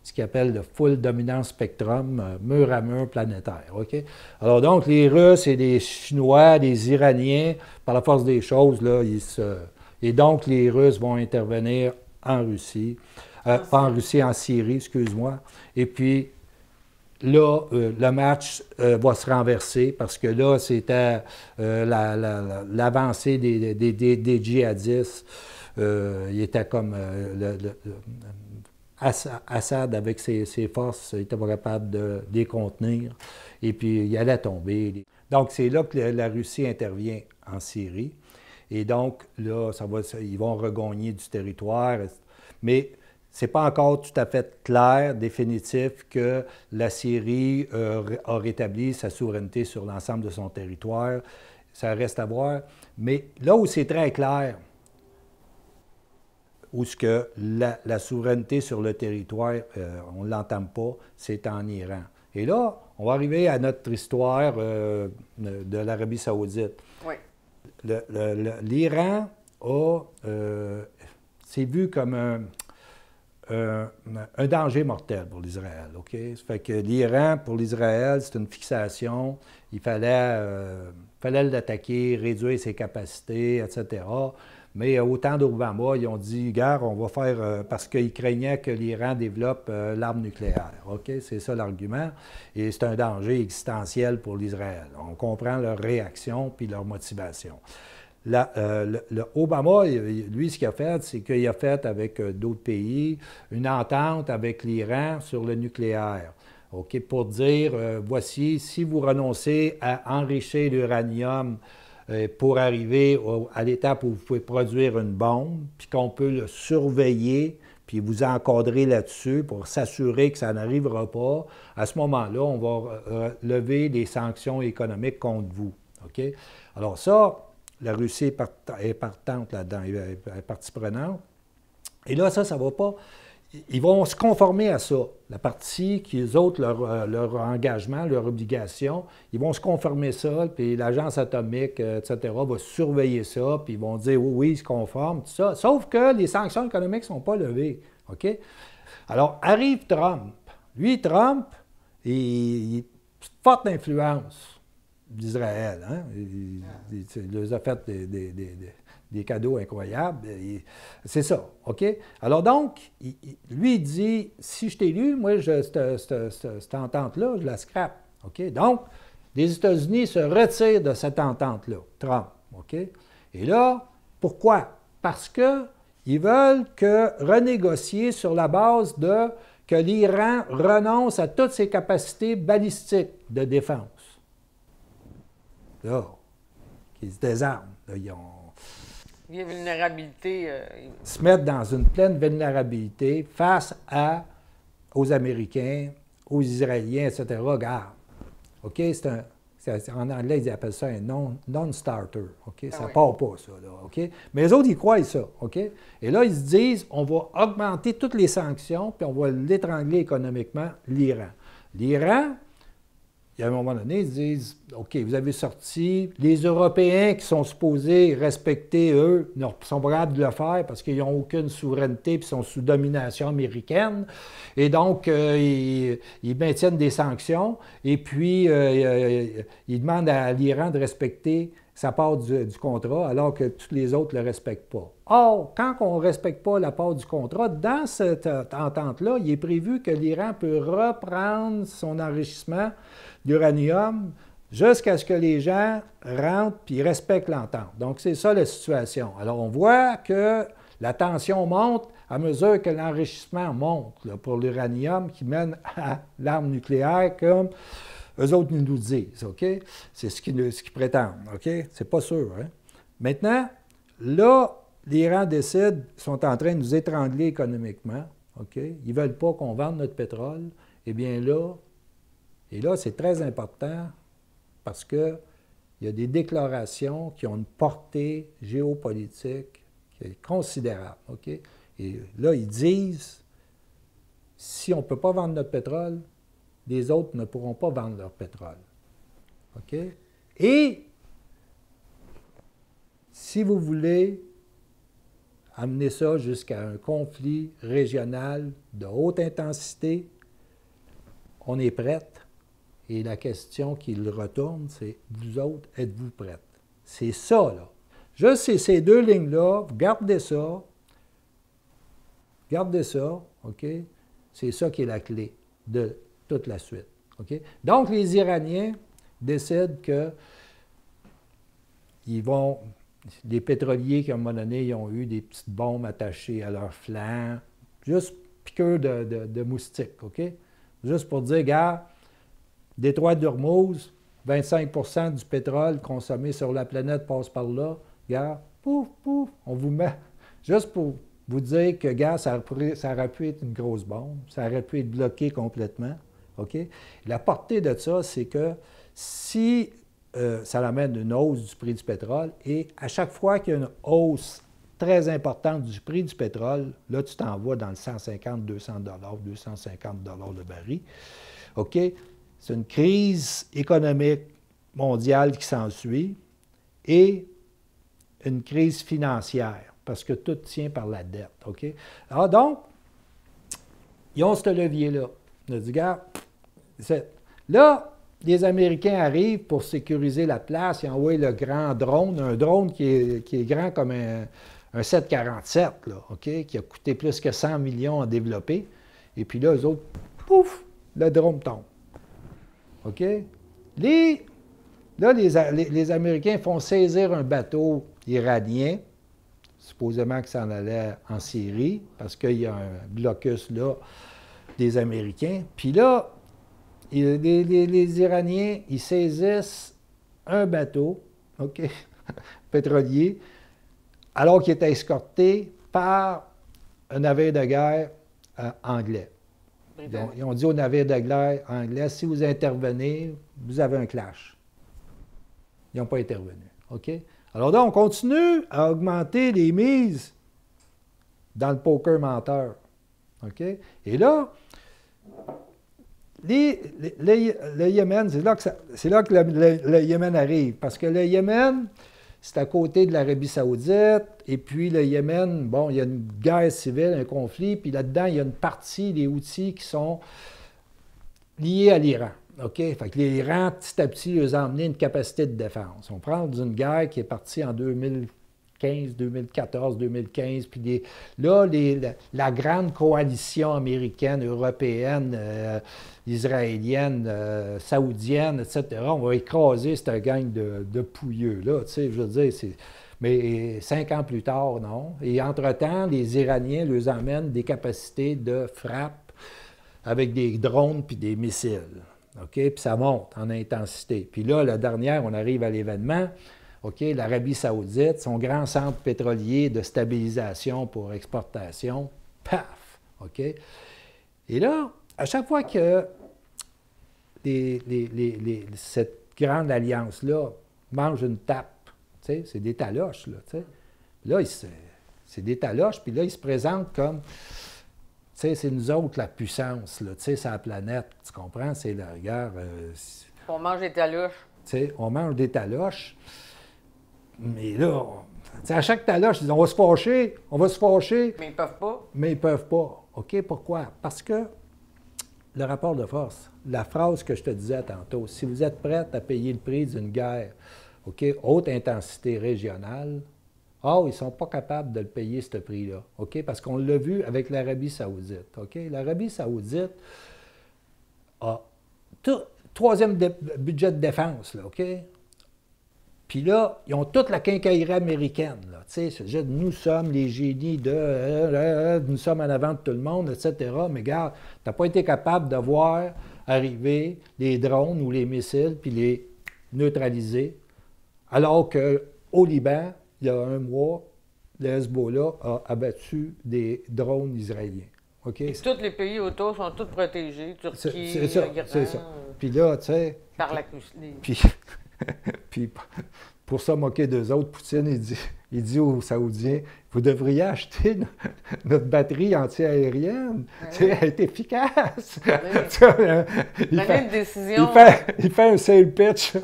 ce qu'ils appellent le full dominance spectrum, mur à mur planétaire, OK? Alors donc, les Russes et les Chinois, les Iraniens, par la force des choses, là, et donc, les Russes vont intervenir en Russie, pas en Russie, en Syrie, excuse-moi, et puis, là, le match va se renverser parce que là, c'était l'avancée des djihadistes. Il était comme Assad, avec ses forces, il n'était pas capable de les contenir. Et puis, il allait tomber. Donc, c'est là que la Russie intervient en Syrie. Et donc, là, ils vont regagner du territoire. Mais ce n'est pas encore tout à fait clair, définitif, que la Syrie a rétabli sa souveraineté sur l'ensemble de son territoire. Ça reste à voir. Mais là où c'est très clair, où ce que la souveraineté sur le territoire, on ne l'entame pas, c'est en Iran. Et là, on va arriver à notre histoire de l'Arabie saoudite. Oui. L'Iran c'est vu comme un danger mortel pour l'Israël, OK? Ça fait que l'Iran, pour l'Israël, c'est une fixation. Il fallait l'attaquer, réduire ses capacités, etc. Mais au temps d'Obama, ils ont dit, gars, on va faire, parce qu'ils craignaient que l'Iran développe l'arme nucléaire, OK? C'est ça l'argument. Et c'est un danger existentiel pour l'Israël. On comprend leur réaction puis leur motivation. Obama, lui, ce qu'il a fait, c'est qu'il a fait avec d'autres pays une entente avec l'Iran sur le nucléaire. OK, pour dire, voici, si vous renoncez à enrichir l'uranium pour arriver à l'étape où vous pouvez produire une bombe, puis qu'on peut le surveiller, puis vous encadrez là-dessus pour s'assurer que ça n'arrivera pas, à ce moment-là, on va lever des sanctions économiques contre vous. OK? Alors ça, la Russie est partante là-dedans, elle est partie prenante. Et là, ça ne va pas. Ils vont se conformer à ça. La partie qui, eux autres, leur engagement, leur obligation, ils vont se conformer à ça, puis l'agence atomique, etc., va surveiller ça, puis ils vont dire oui, oui, ils se conforment, tout ça. Sauf que les sanctions économiques ne sont pas levées. OK? Alors, arrive Trump. Lui, Trump, il forte influence d'Israël. Hein? Il leur a fait des cadeaux incroyables. C'est ça, OK? Alors donc, lui, il dit, si je t'ai élu, moi, cette entente-là, je la scrape, OK? Donc, les États-Unis se retirent de cette entente-là, Trump, OK? Et là, pourquoi? Parce qu'ils veulent renégocier sur la base que l'Iran renonce à toutes ses capacités balistiques de défense. Là, qu'ils se désarment. Là, ils y a vulnérabilité. Se mettre dans une pleine vulnérabilité face aux Américains, aux Israéliens, etc. Regarde. OK? En anglais, ils appellent ça un non-starter. OK? Ça ne part pas, ça. Là, OK? Mais les autres, ils croient ça. OK? Et là, ils se disent, on va augmenter toutes les sanctions, puis on va l'étrangler économiquement, l'Iran. L'Iran, il y a un moment donné, ils disent, OK, vous avez sorti, les Européens qui sont supposés respecter, eux, ne sont pas capables de le faire parce qu'ils n'ont aucune souveraineté puis sont sous domination américaine. Et donc, ils maintiennent des sanctions et puis ils demandent à l'Iran de respecter sa part du contrat alors que tous les autres ne le respectent pas. Or, quand on ne respecte pas la part du contrat, dans cette entente-là, il est prévu que l'Iran peut reprendre son enrichissement d'uranium jusqu'à ce que les gens rentrent et respectent l'entente. Donc, c'est ça la situation. Alors, on voit que la tension monte à mesure que l'enrichissement monte là, pour l'uranium qui mène à l'arme nucléaire comme eux autres nous disent. OK? C'est ce qu'ils prétendent. OK? C'est pas sûr. Hein? Maintenant, là, l'Iran décide, ils sont en train de nous étrangler économiquement. OK? Ils ne veulent pas qu'on vende notre pétrole. Eh bien là, et là, c'est très important parce qu'il y a des déclarations qui ont une portée géopolitique qui est considérable. OK? Et là, ils disent, si on ne peut pas vendre notre pétrole, les autres ne pourront pas vendre leur pétrole. OK? Et si vous voulez amener ça jusqu'à un conflit régional de haute intensité, on est prête. Et la question qu'il retourne, c'est « Vous autres, êtes-vous prêtes? » C'est ça, là. Juste ces deux lignes-là, vous gardez ça. Gardez ça, OK? C'est ça qui est la clé de toute la suite, OK? Donc, les Iraniens décident que les pétroliers qui, à un moment donné, ils ont eu des petites bombes attachées à leurs flancs, juste piqûres de moustiques, OK? Juste pour dire, gars, Détroit d'Ormuz, 25 du pétrole consommé sur la planète passe par là. Gars, pouf, pouf, on vous met. Juste pour vous dire que, gars, ça aurait pu être une grosse bombe, ça aurait pu être bloqué complètement. OK? La portée de ça, c'est que si ça amène une hausse du prix du pétrole, et à chaque fois qu'il y a une hausse très importante du prix du pétrole, là, tu t'en vas dans le 150, 200 250 le baril. OK? C'est une crise économique mondiale qui s'ensuit et une crise financière, parce que tout tient par la dette. OK? Alors donc, ils ont ce levier-là. On a dit, gars, là, les Américains arrivent pour sécuriser la place, ils envoient le grand drone, un drone qui est grand comme un 747, là, OK? Qui a coûté plus que 100 millions à développer. Et puis là, eux autres, pouf, le drone tombe. OK? Les Américains font saisir un bateau iranien, supposément que ça en allait en Syrie, parce qu'il y a un blocus là des Américains. Puis là, les Iraniens, ils saisissent un bateau, OK, pétrolier, alors qu'il était escorté par un navire de guerre anglais. Ils ont dit au navire de guerre anglais, si vous intervenez, vous avez un clash. Ils n'ont pas intervenu. OK? Alors là, on continue à augmenter les mises dans le poker menteur. OK? Et là, le Yémen, c'est là que le Yémen arrive. Parce que le Yémen, c'est à côté de l'Arabie saoudite. Et puis le Yémen, bon, il y a une guerre civile, un conflit. Puis là-dedans, il y a une partie des Houthis qui sont liés à l'Iran. OK? Fait que l'Iran, petit à petit, les a emmené une capacité de défense. On prend d'une guerre qui est partie en 2015, 2014, 2015. Puis la grande coalition américaine, européenne, israélienne, saoudienne, etc., on va écraser cette gang de pouilleux-là. Tu sais, je veux dire, mais 5 ans plus tard, non. Et entre-temps, les Iraniens leur emmènent des capacités de frappe avec des drones puis des missiles. OK? Puis ça monte en intensité. Puis là, la dernière, on arrive à l'événement. OK? L'Arabie saoudite, son grand centre pétrolier de stabilisation pour exportation, paf! OK? Et là, à chaque fois que cette grande alliance-là mange une tape, c'est des taloches, là, là c'est des taloches, puis là, ils se présentent comme, c'est nous autres la puissance, là, c'est la planète, tu comprends? C'est la guerre. On mange des taloches. On mange des taloches, mais là, à chaque taloche, ils disent, on va se fâcher, on va se fâcher. Mais ils peuvent pas. Mais ils peuvent pas. OK, pourquoi? Parce que le rapport de force, la phrase que je te disais tantôt, si vous êtes prête à payer le prix d'une guerre, OK, haute intensité régionale, ils ne sont pas capables de le payer, ce prix-là. OK? Parce qu'on l'a vu avec l'Arabie saoudite. OK? L'Arabie saoudite a troisième budget de défense, là, OK? Puis là, ils ont toute la quincaillerie américaine, là. Tu sais, nous sommes les génies nous sommes en avant de tout le monde, etc. Mais regarde, tu n'as pas été capable de voir arriver les drones ou les missiles puis les neutraliser. Alors qu'au Liban, il y a un mois, le Hezbollah a abattu des drones israéliens. Okay? Tous les pays autour sont tous protégés. Turquie, c'est ça, Iran, c'est ça. Puis là, tu sais... Par la Puis pour se moquer d'eux autres, Poutine, il dit aux Saoudiens, vous devriez acheter notre batterie anti-aérienne. Oui. Elle est efficace. Oui. Il fait un sale pitch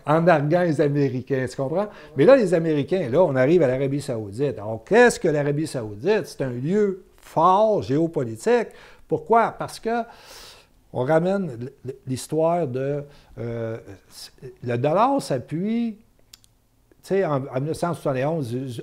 en arguant les Américains, tu comprends? Oui. Mais là, les Américains, là, on arrive à l'Arabie saoudite. Alors, qu'est-ce que l'Arabie saoudite? C'est un lieu fort géopolitique. Pourquoi? Parce que on ramène l'histoire de... le dollar s'appuie, tu sais, en 1971,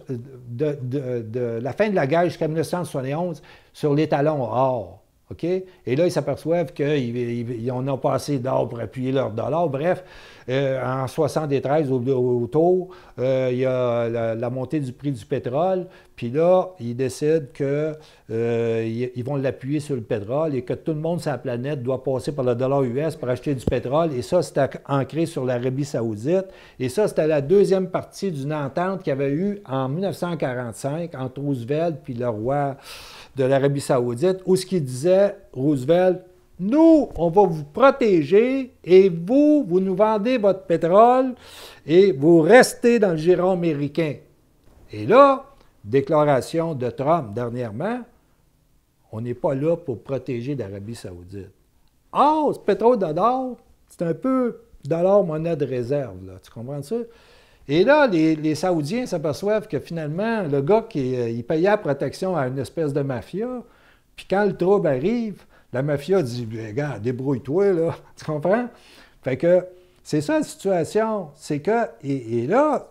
de la fin de la guerre jusqu'à 1971, sur l'étalon or. OK? Et là, ils s'aperçoivent qu'ils n'ont pas assez d'or pour appuyer leur dollar. Bref, en 1973, autour, il y a la montée du prix du pétrole. Puis là, ils décident qu'ils vont l'appuyer sur le pétrole et que tout le monde sur la planète doit passer par le dollar US pour acheter du pétrole. Et ça, c'était ancré sur l'Arabie saoudite. Et ça, c'était la deuxième partie d'une entente qu'il y avait eu en 1945 entre Roosevelt puis le roi de l'Arabie saoudite, où ce qu'il disait, Roosevelt, nous, on va vous protéger et vous nous vendez votre pétrole et vous restez dans le giron américain. Et là, déclaration de Trump dernièrement, on n'est pas là pour protéger l'Arabie saoudite. Ce pétrole de l'or, c'est un peu dollar monnaie de réserve, là. Tu comprends ça? Et là, les Saoudiens s'aperçoivent que finalement, le gars il payait la protection à une espèce de mafia, puis quand le trouble arrive, la mafia dit « Regarde, débrouille-toi, là. » Tu comprends? Fait que c'est ça la situation. C'est que, et là,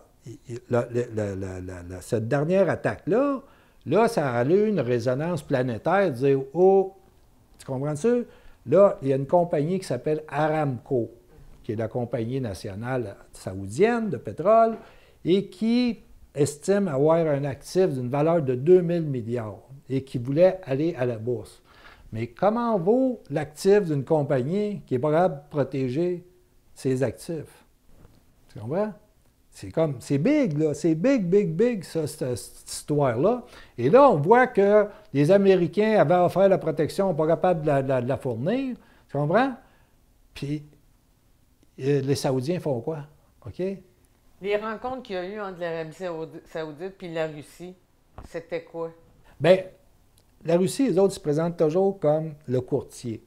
cette dernière attaque-là, là, ça a eu une résonance planétaire, de dire « Oh, tu comprends ça? » Là, il y a une compagnie qui s'appelle Aramco, qui est la compagnie nationale saoudienne de pétrole, et qui estime avoir un actif d'une valeur de 2000 milliards et qui voulait aller à la bourse. Mais comment vaut l'actif d'une compagnie qui n'est pas capable de protéger ses actifs? Tu comprends? C'est big, là. C'est big, big, big, ça, cette histoire-là. Et là, on voit que les Américains avaient offert la protection, pas capables de la fournir. Tu comprends? Puis, les Saoudiens font quoi? OK? Les rencontres qu'il y a eu entre l'Arabie saoudite et la Russie, c'était quoi? Bien, la Russie, les autres se présentent toujours comme le courtier.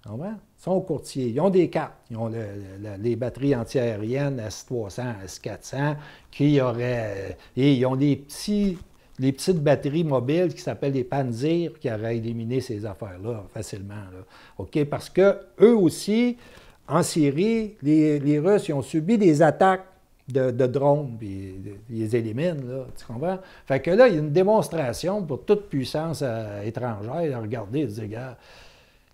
Tu comprends? Ils sont courtiers. Ils ont des cartes. Ils ont les batteries antiaériennes S-300, S-400, qui auraient... et ils ont les petites batteries mobiles qui s'appellent les Panzer, qui auraient éliminé ces affaires-là facilement. Là. OK? Parce que eux aussi, en Syrie, les Russes, ils ont subi des attaques de drones, puis ils les éliminent, là, tu comprends? Fait que là, il y a une démonstration pour toute puissance étrangère à regarder et dire, regarde,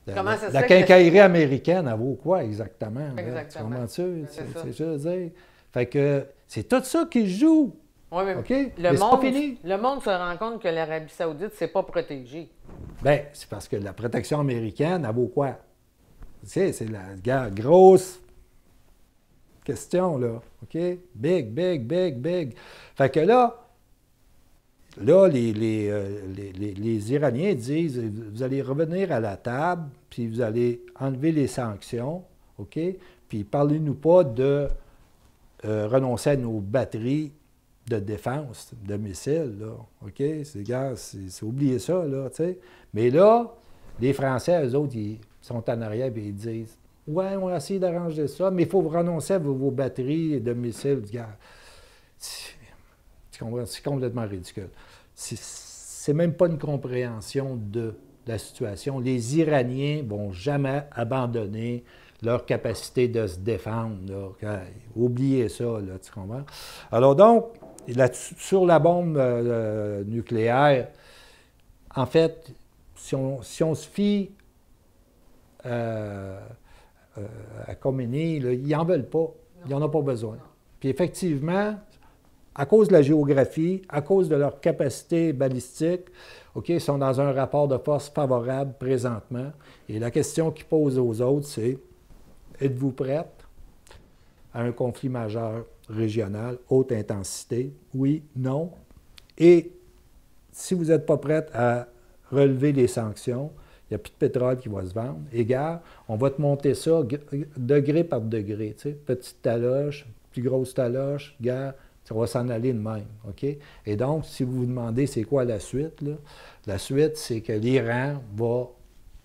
la quincaillerie américaine, elle vaut quoi exactement? Exactement. Là, tu comprends-tu? C'est ça que je veux dire. Fait que c'est tout ça qui se joue. Oui, mais OK? le Mais c'est pas fini. Le monde se rend compte que l'Arabie saoudite, c'est pas protégé. Bien, c'est parce que la protection américaine, elle vaut quoi? Tu sais, c'est la grosse question, là. OK? Big, big, big, big. Fait que là, les Iraniens disent, vous allez revenir à la table, puis vous allez enlever les sanctions, OK? Puis parlez-nous pas de renoncer à nos batteries de défense, de missiles, là, OK? C'est oublier ça, là, tu sais. Mais là, les Français, eux autres, ils sont en arrière et ils disent, ouais, on va essayer d'arranger ça, mais il faut renoncer à vos batteries de missiles, gars. C'est complètement ridicule. C'est même pas une compréhension de la situation. Les Iraniens ne vont jamais abandonner leur capacité de se défendre. Là. Oubliez ça, là, tu comprends? Alors donc, sur la bombe nucléaire, en fait, si on se fie à Khomeini, là, ils n'en veulent pas. Ils n'en ont pas besoin. Puis effectivement, à cause de la géographie, à cause de leur capacité balistique, OK, ils sont dans un rapport de force favorable présentement. Et la question qu'ils posent aux autres, c'est êtes-vous prête à un conflit majeur régional, haute intensité? Oui, non. Et si vous n'êtes pas prête à relever les sanctions, il n'y a plus de pétrole qui va se vendre. Et gars, on va te monter ça degré par degré. Tu sais, petite taloche, plus grosse taloche, gars. Ça va s'en aller de même, OK? Et donc, si vous vous demandez c'est quoi la suite, là, la suite, c'est que l'Iran va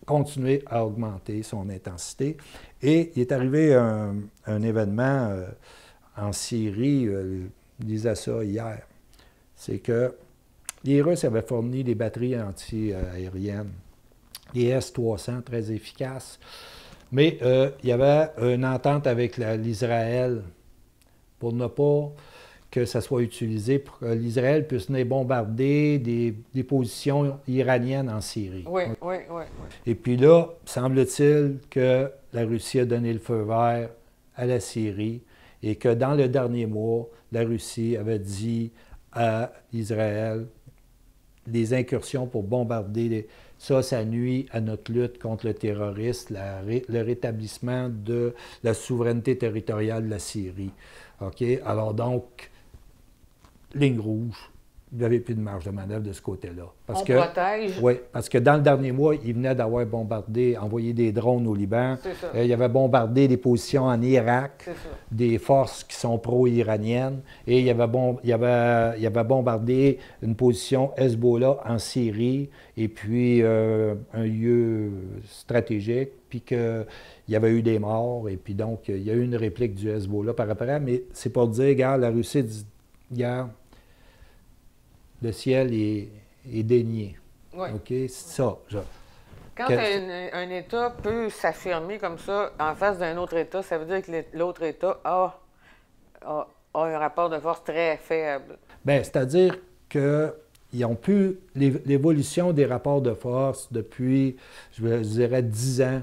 continuer à augmenter son intensité. Et il est arrivé un événement en Syrie, je disais ça hier, c'est que les Russes avaient fourni des batteries anti-aériennes, les S-300, très efficaces, mais il y avait une entente avec l'Israël pour ne pas que ça soit utilisé pour que l'Israël puisse venir bombarder des positions iraniennes en Syrie. Oui. Et puis là, semble-t-il que la Russie a donné le feu vert à la Syrie et que dans le dernier mois, la Russie avait dit à Israël les incursions pour bombarder, ça nuit à notre lutte contre le terrorisme, le rétablissement de la souveraineté territoriale de la Syrie. OK? Alors donc, ligne rouge, il n'y avait plus de marge de manœuvre de ce côté-là. Protège. Oui, parce que dans le dernier mois, il venait d'avoir bombardé, envoyé des drones au Liban. Il avait bombardé des positions en Irak, des forces qui sont pro-iraniennes, et il avait bombardé une position Hezbollah en Syrie, et puis un lieu stratégique, puis qu'il y avait eu des morts, et puis donc il y a eu une réplique du Hezbollah par après, mais c'est pour dire, regarde, la Russie dit, regarde, le ciel est dénié. Oui. OK? C'est ça. Quand un État peut s'affirmer comme ça en face d'un autre État, ça veut dire que l'autre État a un rapport de force très faible. Bien, c'est-à-dire qu'ils ont pu, l'évolution des rapports de force depuis, je dirais, 10 ans,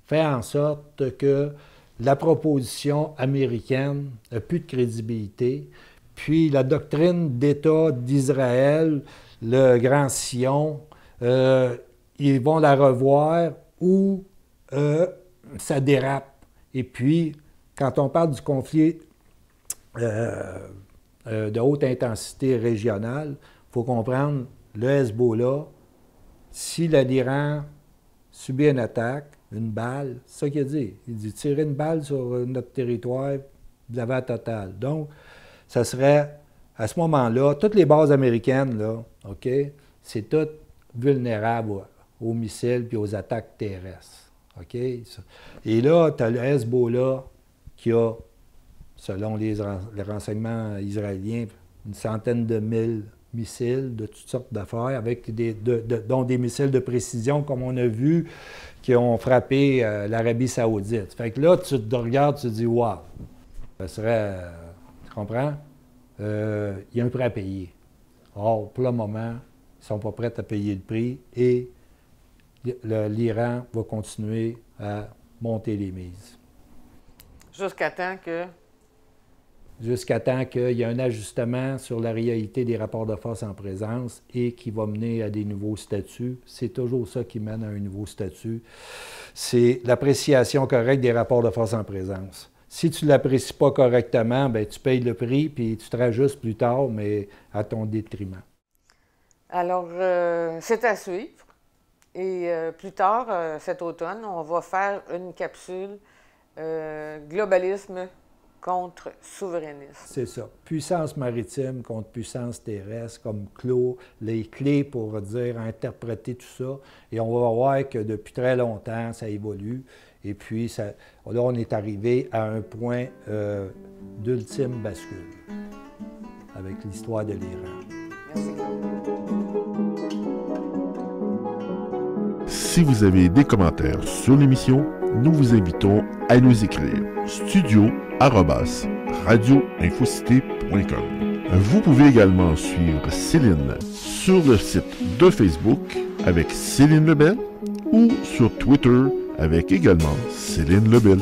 fait en sorte que la proposition américaine n'a plus de crédibilité. Puis la doctrine d'État d'Israël, le Grand Sion, ils vont la revoir ou ça dérape. Et puis, quand on parle du conflit de haute intensité régionale. Il faut comprendre, le Hezbollah, si l'Iran subit une attaque, une balle, c'est ça qu'il a dit. Il dit tirer une balle sur notre territoire, vous avez la totale. Donc, ça serait, à ce moment-là, toutes les bases américaines, là, OK, c'est tout vulnérable aux missiles et aux attaques terrestres. OK? Et là, tu as le Hezbollah qui a, selon les renseignements israéliens, une centaine de mille missiles de toutes sortes d'affaires, avec dont des missiles de précision, comme on a vu, qui ont frappé l'Arabie saoudite. Fait que là, tu te regardes, tu te dis « wow ». Ça serait, tu comprends? Il y a un prix à payer. Or, pour le moment, ils ne sont pas prêts à payer le prix et l'Iran va continuer à monter les mises. Jusqu'à temps que... Jusqu'à temps qu'il y ait un ajustement sur la réalité des rapports de force en présence et qui va mener à des nouveaux statuts. C'est toujours ça qui mène à un nouveau statut. C'est l'appréciation correcte des rapports de force en présence. Si tu ne l'apprécies pas correctement, bien, tu payes le prix puis tu te rajustes plus tard, mais à ton détriment. Alors, c'est à suivre. Et plus tard, cet automne, on va faire une capsule globalisme contre souverainisme. C'est ça. Puissance maritime contre puissance terrestre, comme les clés pour dire, interpréter tout ça. Et on va voir que depuis très longtemps, ça évolue. Et puis, là, on est arrivé à un point d'ultime bascule avec l'histoire de l'Iran. Merci. Si vous avez des commentaires sur l'émission, nous vous invitons à nous écrire studio@radioinfocité.com. Vous pouvez également suivre Céline sur le site de Facebook avec Céline Lebel ou sur Twitter avec également Céline Lebel.